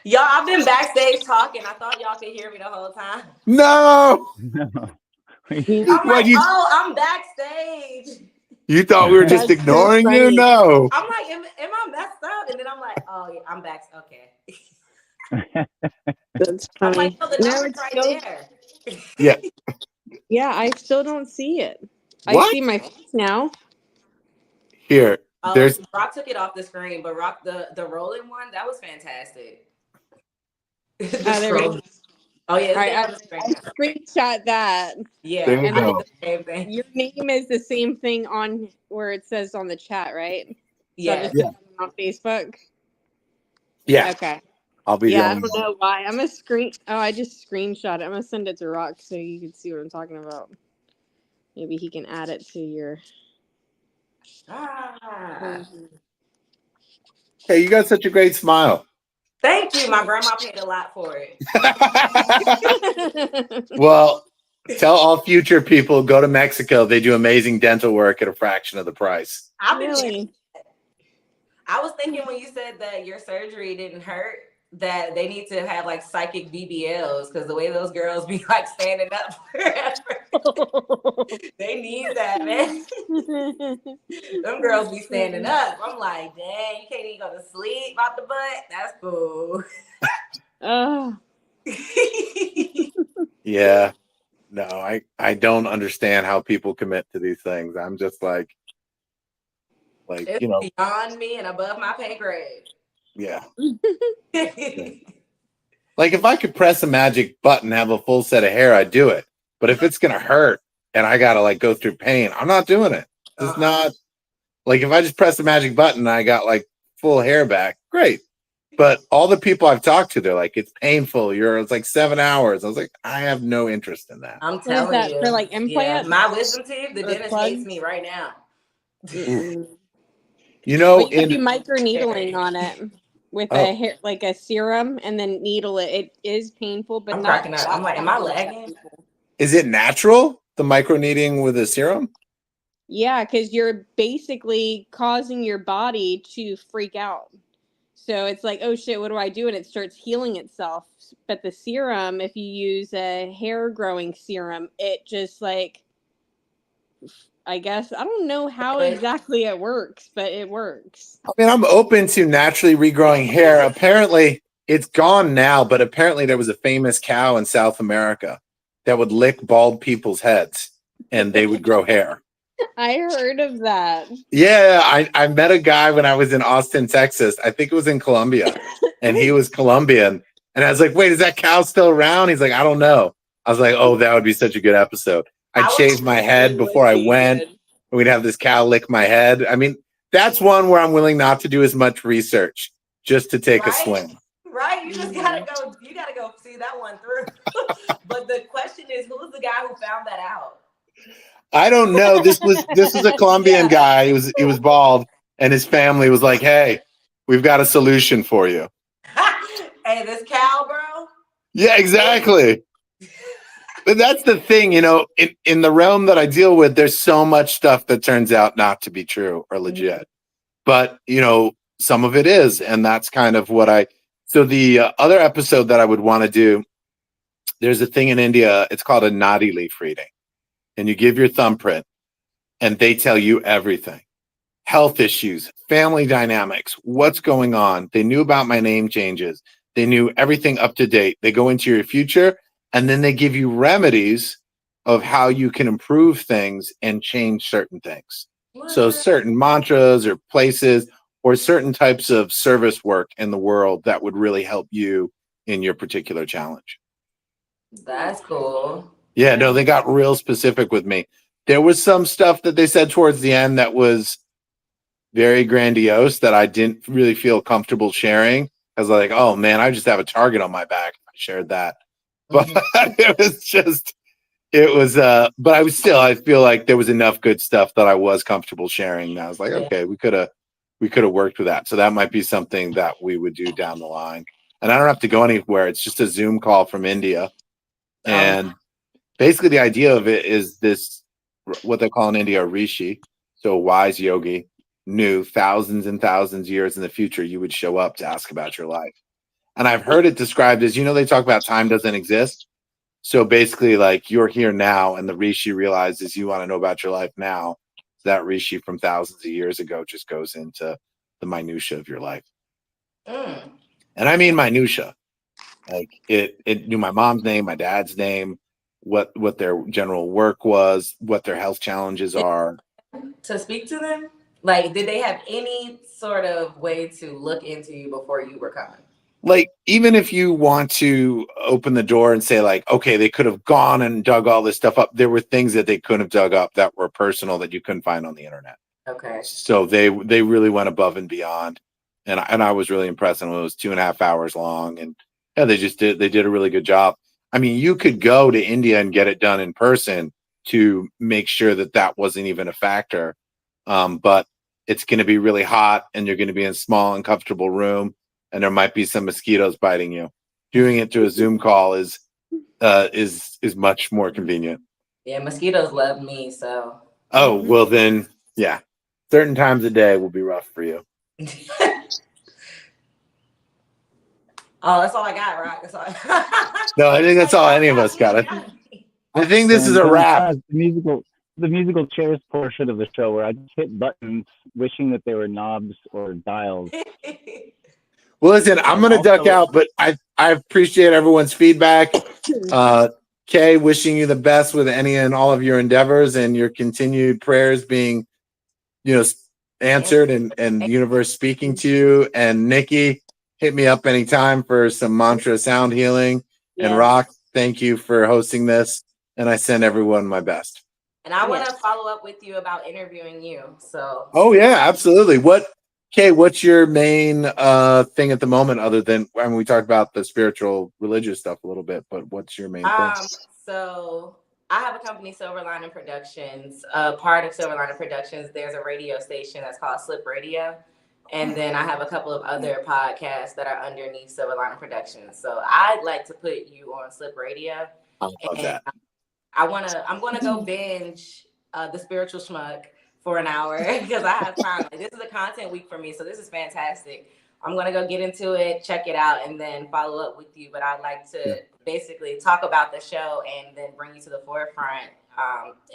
Y'all, I've been backstage talking. I thought y'all could hear me the whole time. No. I'm What like, you oh, I'm backstage. you thought we were just That's so ignoring you? funny. No. I'm like, am I messed up? And then I'm like, oh, yeah, I'm back. Okay. That's I'm funny. like, no, the No, number's it's right still, there. Yeah. yeah, I still don't see it. I What? see my face now. Here. Oh, There's Rock took it off the screen, but Rock the rolling one, that was fantastic. The There we go. scroll. Oh yeah, All it's right, there on the screen. I screenshot that. Yeah, there you And I then did go. the same thing. your name is the same thing on where it says on the chat, right? So I'm Yeah. just putting it on Facebook. Yeah. Okay. I'll be the Yeah, I only don't one. know why. I'm a screen. Oh, I just screenshot it. I'm gonna send it to Rock so you can see what I'm talking about. Maybe he can add it to your. Ah. Hey, you got such a great smile. Thank you. My grandma paid a lot for it. Well, tell all future people go to Mexico. They do amazing dental work at a fraction of the price. I've been Really? I was thinking when you said that your surgery didn't hurt, that they need to have like psychic BBLs because the way those girls be like standing up forever, they need that, man. Them girls be standing up. I'm like, dang, you can't even go to sleep out the butt. That's cool. Oh. Yeah. No, I don't understand how people commit to these things. I'm just like, It's you know, beyond me and above my pay grade. yeah. Like if I could press a magic button, have a full set of hair, I'd do it. But if it's gonna hurt and I gotta like go through pain, I'm not doing it. It's not like if I just press the magic button and I got like full hair back, great. But all the people I've talked to, they're like, it's painful. It's like 7 hours. I was like, I have no interest in that. I'm What is telling that you. for? Like Yeah, implants? my wisdom teeth, the Or dentist plugs? hates me right now. You know, Well, you could do micro needling on it with Oh. a hair, like a serum, and then needle it. It is painful, but I'm not. cracking up. I'm like, am I lagging? Is it natural, the micro needling with a serum? Yeah, because you're basically causing your body to freak out. So it's like, oh shit, what do I do? And it starts healing itself. But the serum, if you use a hair growing serum, it just like, I guess, I don't know how exactly it works, but it works. I mean, I'm open to naturally regrowing hair. Apparently, it's gone now, but apparently there was a famous cow in South America that would lick bald people's heads and they would grow hair. I heard of that. Yeah, I met a guy when I was in Austin, Texas. I think it was in Colombia, and he was Colombian. And I was like, wait, is that cow still around? He's like, I don't know. I was like, oh, that would be such a good episode. I'd shave my head before I went. And we'd have this cow lick my head. I mean, that's one where I'm willing not to do as much research just to take a swing. Right? You just gotta go, you gotta go see that one through. But the question is, who's the guy who found that out? I don't know. This was a Colombian guy. He was bald, and his family was like, "Hey, we've got a solution for you." Hey, this cow, bro. Yeah, exactly. But that's the thing, you know, in the realm that I deal with, there's so much stuff that turns out not to be true or legit. But, you know, some of it is, and that's kind of what so the other episode that I would want to do, there's a thing in India, it's called a nadi leaf reading. And you give your thumbprint and they tell you everything. Health issues, family dynamics, what's going on. They knew about my name changes. They knew everything up to date. They go into your future and then they give you remedies of how you can improve things and change certain things. So certain mantras or places or certain types of service work in the world that would really help you in your particular challenge. That's cool. Yeah, no, they got real specific with me. There was some stuff that they said towards the end that was very grandiose that I didn't really feel comfortable sharing. I was like, oh man, I just have a target on my back. I shared that. But but I feel like there was enough good stuff that I was comfortable sharing. And I was like, okay, we could have worked with that. So that might be something that we would do down the line. And I don't have to go anywhere. It's just a Zoom call from India. And basically the idea of it is this, what they call in India, a rishi. So a wise yogi knew thousands and thousands of years in the future, you would show up to ask about your life. And I've heard it described as, you know, they talk about time doesn't exist. So basically, like, you're here now, and the Rishi realizes you want to know about your life now. That Rishi from thousands of years ago just goes into the minutia of your life. Mm. And I mean minutia. Like, it knew my mom's name, my dad's name, what their general work was, what their health challenges are. To speak to them? Like, did they have any sort of way to look into you before you were coming? Like, even if you want to open the door and say, like, okay, they could have gone and dug all this stuff up, there were things that they couldn't have dug up that were personal that you couldn't find on the internet. Okay. So they really went above and beyond, and I was really impressed. And it was 2.5 hours long, and yeah, they did a really good job. I mean, you could go to India and get it done in person to make sure that wasn't even a factor, but it's going to be really hot, and you're going to be in a small, uncomfortable room, and there might be some mosquitoes biting you. Doing it through a Zoom call is much more convenient. Yeah, mosquitoes love me, so. Oh, well then, yeah. Certain times of day will be rough for you. Oh, that's all I got, Rock. That's all. No, I think that's all any of us got. I think this is a wrap. The musical chairs portion of the show where I just hit buttons wishing that they were knobs or dials. Well, listen, I'm going to duck out, but I appreciate everyone's feedback. Kay, wishing you the best with any and all of your endeavors and your continued prayers being, answered and the universe speaking to you. And Nikki, hit me up anytime for some mantra sound healing. Yes. And Rock, thank you for hosting this. And I send everyone my best. And I want to follow up with you about interviewing you. So. Oh yeah, absolutely. What's your main thing at the moment, other than, I mean, we talked about the spiritual religious stuff a little bit, but what's your main thing? So I have a company, Silver Lining Productions. Part of Silver Lining Productions, there's a radio station that's called Slip Radio. And then I have a couple of other podcasts that are underneath Silver Lining Productions. So I'd like to put you on Slip Radio. I love that. I'm gonna go binge The Spiritual Schmuck for an hour because I have time. Like, this is a content week for me, so this is fantastic. I'm gonna go get into it, check it out, and then follow up with you. But I'd like to basically talk about the show and then bring you to the forefront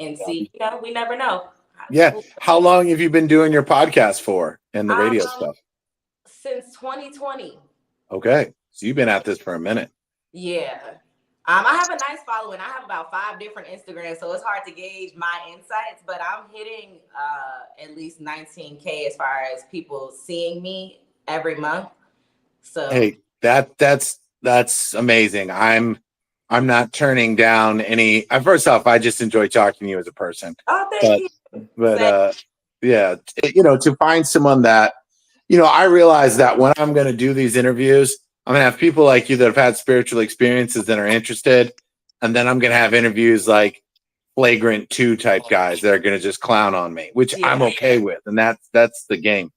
and see. We never know. Yeah. How long have you been doing your podcast for and the radio stuff? Since 2020. Okay, so you've been at this for a minute. Yeah. I have a nice following. I have about 5 different Instagrams, so it's hard to gauge my insights, but I'm hitting at least 19K as far as people seeing me every month. So hey, that's amazing. I'm not turning down any. First off, I just enjoy talking to you as a person. Oh, thank you. But yeah, to find someone that, I realize that when I'm going to do these interviews, I'm going to have people like you that have had spiritual experiences that are interested. And then I'm going to have interviews like flagrant 2 type guys that are going to just clown on me, which I'm okay with. And that's the game.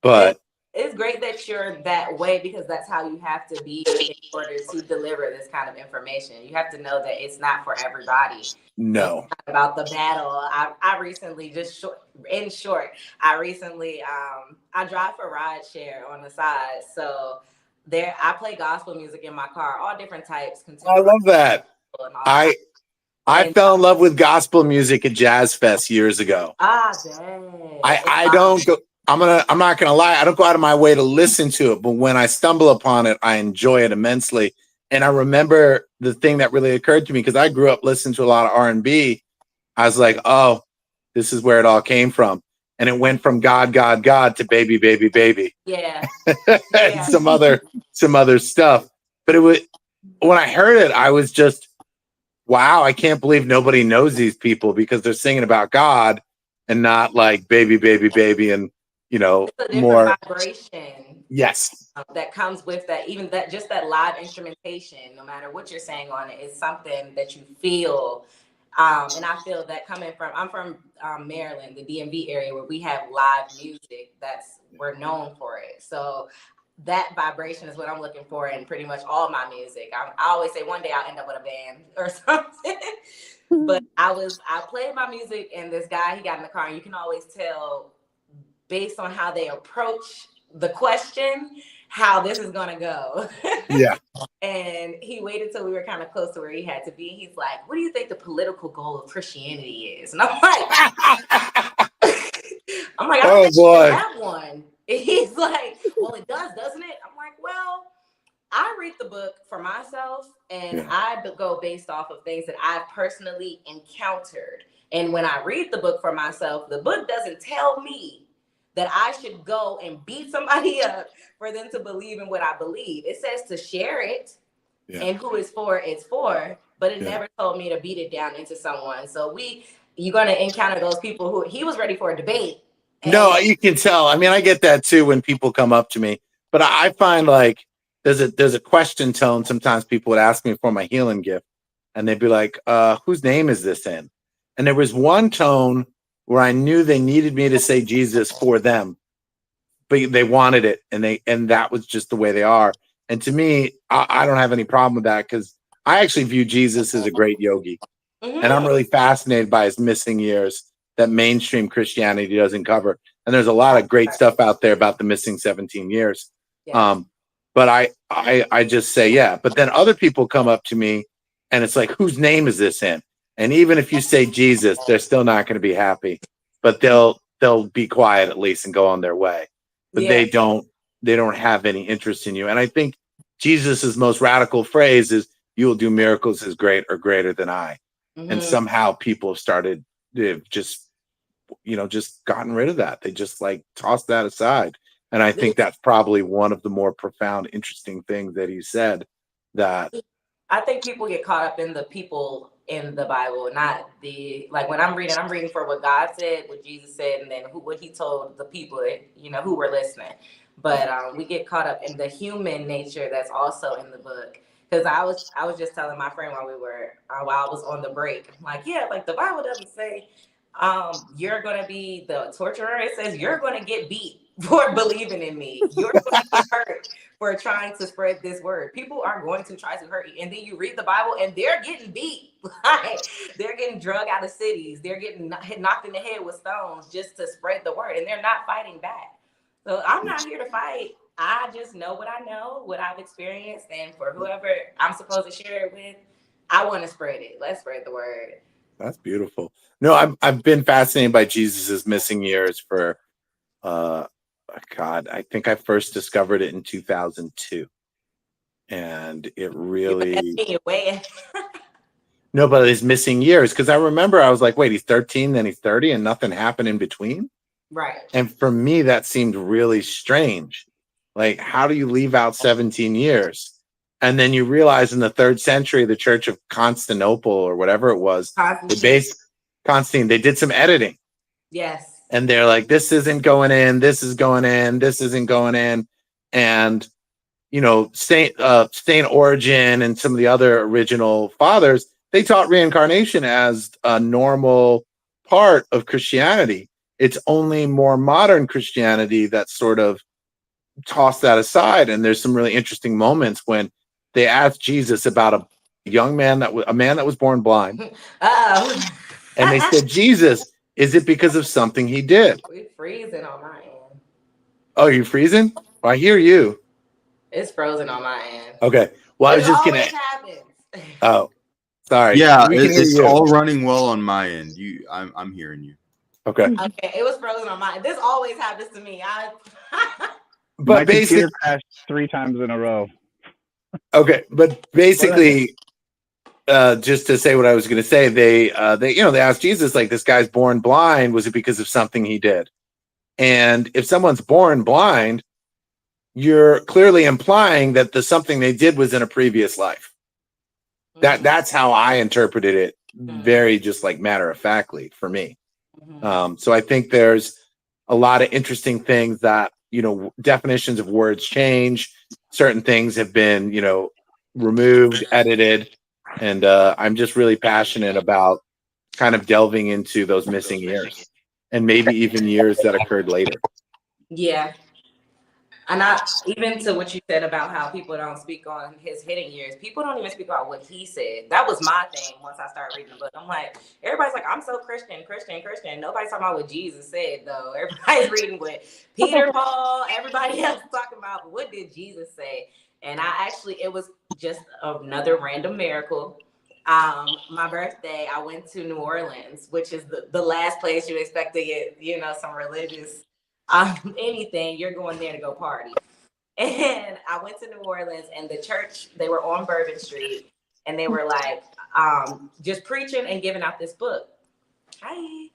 But it's great that you're that way because that's how you have to be in order to deliver this kind of information. You have to know that it's not for everybody. No. It's not about the battle. I recently I drive for rideshare on the side. So I play gospel music in my car, all different types. I love that. I fell in love with gospel music at Jazz Fest years ago. Dang. I don't go. I'm not gonna lie. I don't go out of my way to listen to it, but when I stumble upon it, I enjoy it immensely. And I remember the thing that really occurred to me because I grew up listening to a lot of R&B. I was like, oh, this is where it all came from. And it went from God, God, God to baby, baby, baby. Yeah. And some other stuff. But when I heard it, I was just, wow, I can't believe nobody knows these people because they're singing about God and not like baby, baby, baby, and it's a different more vibration. Yes. That comes with that, even that, just that live instrumentation, no matter what you're saying on it, is something that you feel. And I feel that I'm from Maryland, the DMV area, where we have live music. We're known for it. So that vibration is what I'm looking for in pretty much all my music. I always say one day I'll end up with a band or something. But I played my music, and this guy, he got in the car, and you can always tell based on how they approach the question how this is gonna go. Yeah. And he waited till we were kind of close to where he had to be. He's like, "What do you think the political goal of Christianity is?" And I'm like, I don't think you have one. And he's like, "Well, it does, doesn't it?" I'm like, "Well, I read the book for myself, and I go based off of things that I've personally encountered. And when I read the book for myself, the book doesn't tell me that I should go and beat somebody up for them to believe in what I believe. It says to share it, and who it's for, but it never told me to beat it down into someone. So you're going to encounter those people who he was ready for a debate. No, you can tell. I mean, I get that too when people come up to me, but I find like there's a question tone. Sometimes people would ask me for my healing gift, and they'd be like, whose name is this in? And there was one tone where I knew they needed me to say Jesus for them, but they wanted it, and that was just the way they are. And to me, I don't have any problem with that, because I actually view Jesus as a great yogi, and I'm really fascinated by his missing years that mainstream Christianity doesn't cover. And there's a lot of great stuff out there about the missing 17 years. But I just say, yeah. But then other people come up to me and it's like, whose name is this in? And even if you say Jesus, they're still not going to be happy, but they'll be quiet at least and go on their way. But they don't have any interest in you. And I think Jesus's most radical phrase is, "You will do miracles as great or greater than I." And somehow people have started, they've just gotten rid of that. They just like tossed that aside. And I think that's probably one of the more profound, interesting things that he said. That I think people get caught up in the people in the Bible, not when I'm reading for what God said, what Jesus said, and then what he told the people, who were listening. But we get caught up in the human nature that's also in the book. Because I was just telling my friend while I was on the break, I'm like, the Bible doesn't say you're gonna be the torturer. It says you're gonna get beat for believing in me. You're going to get hurt for trying to spread this word. People are going to try to hurt you, and then you read the Bible and they're getting beat. They're getting drug out of cities. They're getting knocked in the head with stones just to spread the word, and they're not fighting back. So I'm not here to fight. I just know what I know, what I've experienced, and for whoever I'm supposed to share it with, I want to spread it. Let's spread the word. That's beautiful. No, I've been fascinated by Jesus's missing years for God. I think I first discovered it in 2002, and it really no, but his missing years, because I remember I was like, wait, he's 13, then he's 30, and nothing happened in between. Right. And for me, that seemed really strange. Like, how do you leave out 17 years? And then you realize in the 3rd century, the Church of Constantinople or whatever it was, Constantine, they did some editing. Yes. And they're like, this isn't going in, this is going in, this isn't going in. And, Saint Origen and some of the other original fathers, they taught reincarnation as a normal part of Christianity. It's only more modern Christianity that sort of tossed that aside. And there's some really interesting moments when they asked Jesus about a man that was born blind. And they said, Jesus, is it because of something he did? We're freezing on my end. Oh, you freezing? Well, I hear you. It's frozen on my end. Okay. Well, I was just gonna. Oh, sorry. Yeah, it's all running well on my end. I'm hearing you. Okay. Okay, it was frozen on my end. This always happens to me. But basically, crashed 3 times in a row. Okay, but basically, just to say what I was going to say, they asked Jesus, like, this guy's born blind. Was it because of something he did? And if someone's born blind, you're clearly implying that the something they did was in a previous life. That's how I interpreted it, very just like matter of factly for me. So I think there's a lot of interesting things that, definitions of words change. Certain things have been, removed, edited. And I'm just really passionate about kind of delving into those missing years and maybe even years that occurred later. Yeah. And I, even to what you said about how people don't speak on his hitting years, people don't even speak about what he said. That was my thing once I started reading the book. I'm like, everybody's like, I'm so Christian. Nobody's talking about what Jesus said, though. Everybody's reading what Peter, Paul, everybody else talking about. But what did Jesus say? And it was just another random miracle. My birthday, I went to New Orleans, which is the last place you expect to get, some religious anything. You're going there to go party. And I went to New Orleans, and the church, they were on Bourbon Street, and they were like just preaching and giving out this book. Hi.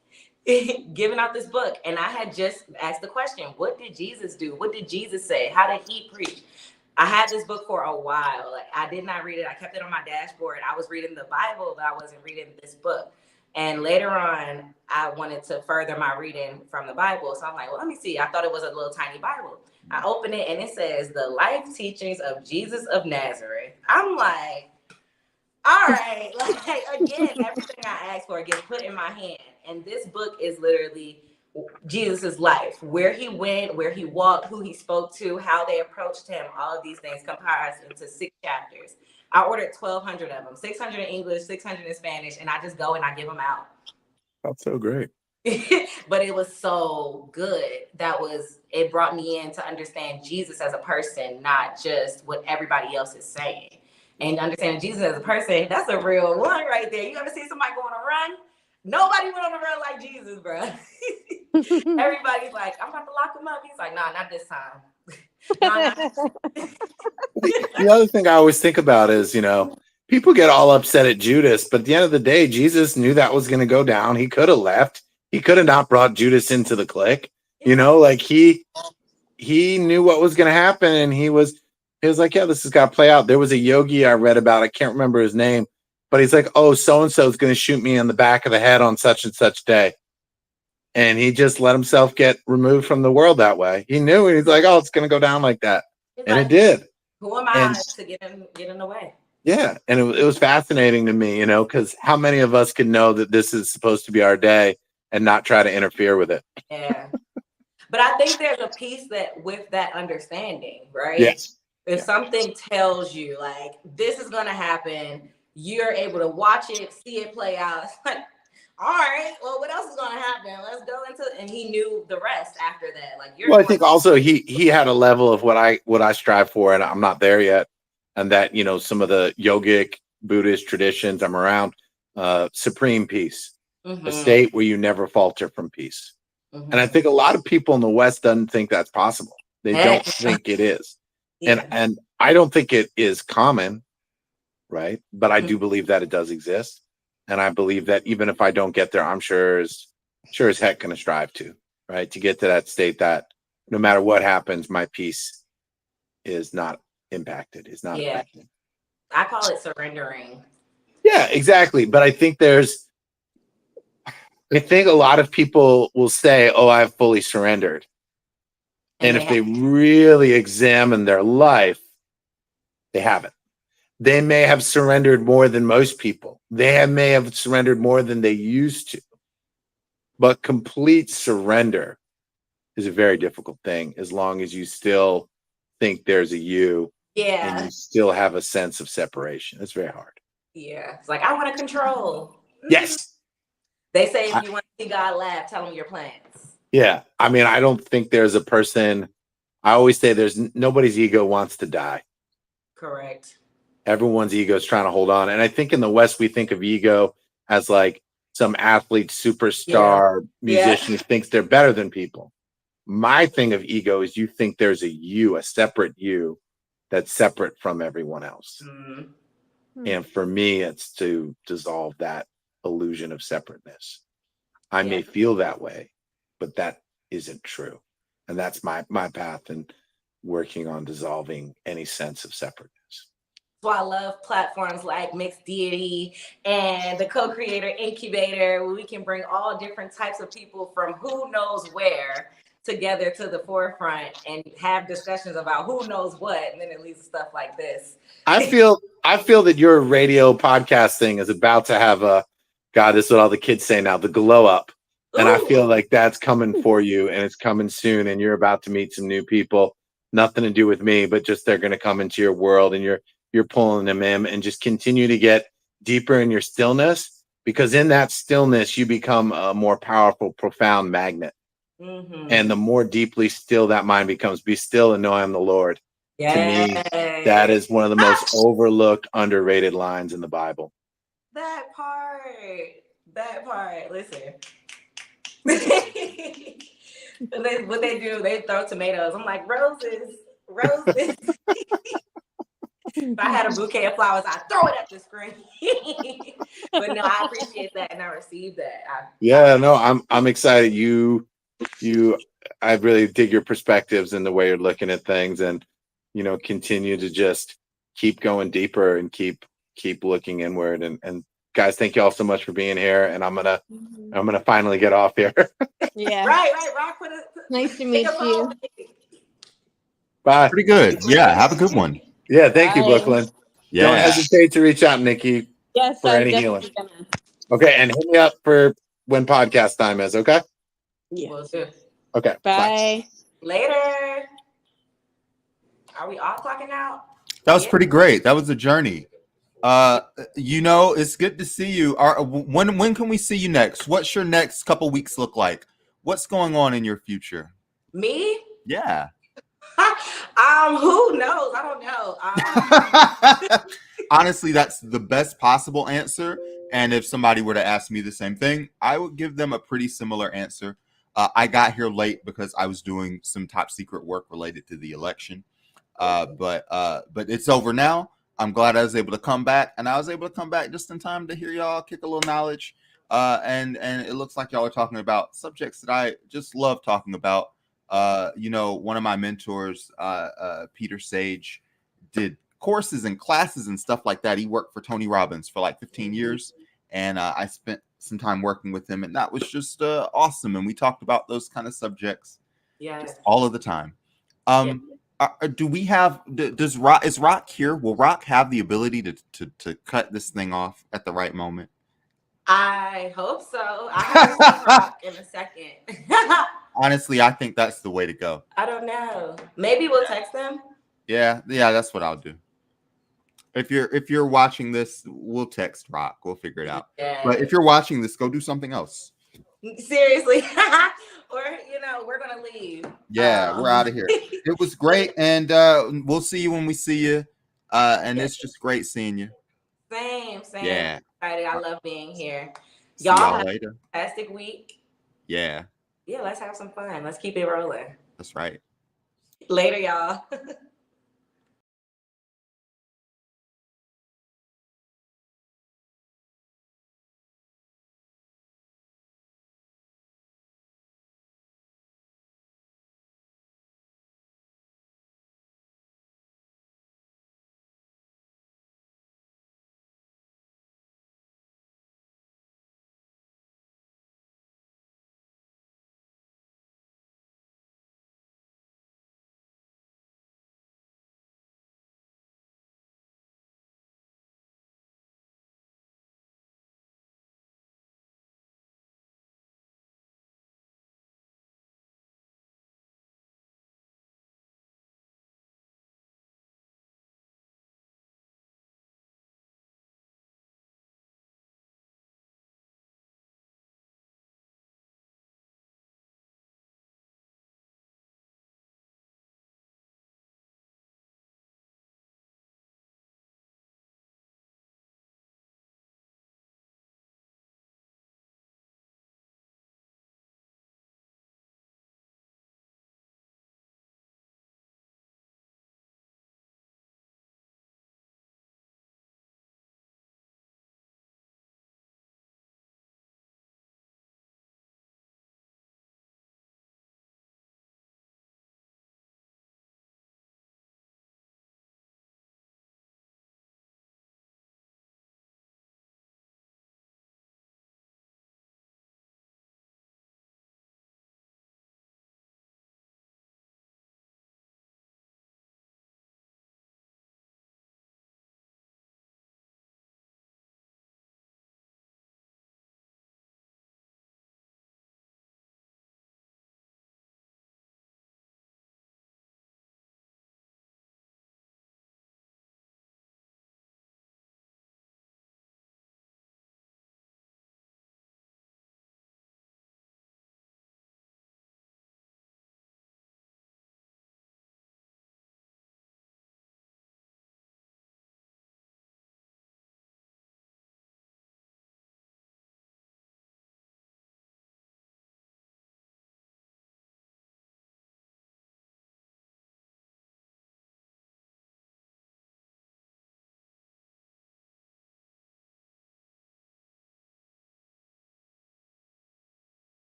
Giving out this book. And I had just asked the question, what did Jesus do? What did Jesus say? How did he preach? I had this book for a while. Like, I did not read it. I kept it on my dashboard. I was reading the Bible, but I wasn't reading this book. And later on, I wanted to further my reading from the Bible. So I'm like, well, let me see. I thought it was a little tiny Bible. I open it, and it says, The Life Teachings of Jesus of Nazareth. I'm like, all right. Like, again, everything I asked for gets put in my hand. And this book is literally Jesus's life, where he went, where he walked, who he spoke to, how they approached him. All of these things comprised into 6 chapters. I ordered 1,200 of them, 600 in English, 600 in Spanish, and I just go and I give them out. That's so great. But it was so good. It brought me in to understand Jesus as a person, not just what everybody else is saying. And understanding Jesus as a person, that's a real one right there. You ever see somebody go on a run? Nobody went on a run like Jesus, bro. Everybody's like, I'm about to lock him up. He's like, nah, not this time. The other thing I always think about is, people get all upset at Judas, but at the end of the day, Jesus knew that was going to go down. He could have left. He could have not brought Judas into the clique. Like he knew what was going to happen, and he was like, yeah, this has got to play out. There was a yogi I read about. I can't remember his name, but he's like, oh, so-and-so is going to shoot me in the back of the head on such and such day. And he just let himself get removed from the world that way. He knew, and he's like, oh, it's going to go down like that. And it did. Who am I to get in the way? Yeah. And it was fascinating to me, because how many of us can know that this is supposed to be our day and not try to interfere with it? Yeah. But I think there's a piece that with that understanding, right? Yes. If something tells you like this is going to happen, you're able to watch it, see it play out. It's like, all right, well, what else is going to happen? Let's go into it. And he knew the rest after that. Like, I think also he had a level of what I strive for, and I'm not there yet. And that, some of the yogic Buddhist traditions I'm around, supreme peace, a state where you never falter from peace. And I think a lot of people in the West doesn't think that's possible. They don't think it is. Yeah. And I don't think it is common, right? But I do believe that it does exist. And I believe that even if I don't get there, I'm sure as heck going to strive to, right? To get to that state that no matter what happens, my peace is not impacted, is not affected. I call it surrendering. Yeah, exactly. But I think a lot of people will say, oh, I've fully surrendered. And if they really examine their life, they haven't. They may have surrendered more than most people. They may have surrendered more than they used to. But complete surrender is a very difficult thing as long as you still think there's a you. Yeah. And you still have a sense of separation. It's very hard. Yeah. It's like, I want to control. Yes. They say if you want to see God laugh, tell him your plans. Yeah. I mean, I don't think there's a person. I always say nobody's ego wants to die. Correct. Everyone's ego is trying to hold on. And I think in the West, we think of ego as like some athlete, superstar, musician who thinks they're better than people. My thing of ego is you think there's a you, a separate you that's separate from everyone else. Mm-hmm. And for me, it's to dissolve that illusion of separateness. I may feel that way, but that isn't true. And that's my path in working on dissolving any sense of separateness. So I love platforms like Mixed Deity and the Co-Creator Incubator, where we can bring all different types of people from who knows where together to the forefront and have discussions about who knows what, and then it leads to stuff like this. I feel that your radio podcast thing is about to have this is what all the kids say now, the glow up. And I feel like that's coming for you, and it's coming soon, and you're about to meet some new people. nothing to do with me, but just they're going to come into your world, and you're pulling them in, and just continue to get deeper in your stillness, because in that stillness you become a more powerful, profound magnet. And the more deeply still that mind becomes, be still and know I am the Lord. To me, that is one of the most overlooked, underrated lines in the Bible. That part. Listen. What they do, they throw tomatoes. I'm like, roses. If I had a bouquet of flowers, I'd throw it at the screen. But no, I appreciate that and I received that. I'm excited. I really dig your perspectives and the way you're looking at things, and continue to just keep going deeper and keep looking inward. And guys, thank you all so much for being here. And I'm gonna finally get off here. Yeah. Right. Rock, nice to meet you. Bye. Pretty good. Yeah. Have a good one. Yeah. Thank you, Bye. Brooklyn. Yeah. Don't hesitate to reach out, Nikki, Yes, for I'm any healing. definitely gonna. Okay. And hit me up for when podcast time is. Okay. Yeah. Will do. Okay. Bye. Later. Are we all clocking out? That was pretty great. That was a journey. It's good to see you. When can we see you next? What's your next couple weeks look like? What's going on in your future? Me? Yeah. Who knows? I don't know. Honestly, that's the best possible answer. And if somebody were to ask me the same thing, I would give them a pretty similar answer. I got here late because I was doing some top secret work related to the election. But it's over now. I'm glad I was able to come back, and I was able to come back just in time to hear y'all kick a little knowledge. And it looks like y'all are talking about subjects that I just love talking about. One of my mentors, Peter Sage, did courses and classes and stuff like that. He worked for Tony Robbins for like 15 years, and I spent some time working with him, and that was just awesome. And we talked about those kind of subjects just all of the time. Do we have? Does Rock is Rock here? Will Rock have the ability to cut this thing off at the right moment? I hope so. I haven't seen Rock in a second. Honestly, I think that's the way to go. I don't know. Maybe we'll text them. Yeah, that's what I'll do. If you're watching this, we'll text Rock. We'll figure it out. Yeah. But if you're watching this, go do something else. Seriously. Or we're gonna leave. Yeah, we're out of here. It was great, and we'll see you when we see you. And it's just great seeing you. Same. Yeah. Excited. I love being here. See Y'all y'all have later. a fantastic week. Yeah. Yeah, let's have some fun. Let's keep it rolling. That's right. Later, y'all.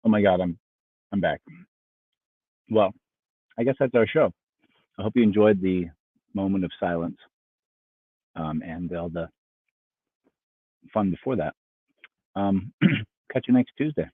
Oh my God, I'm back. Well, I guess that's our show. I hope you enjoyed the moment of silence and all the fun before that. Catch you next Tuesday.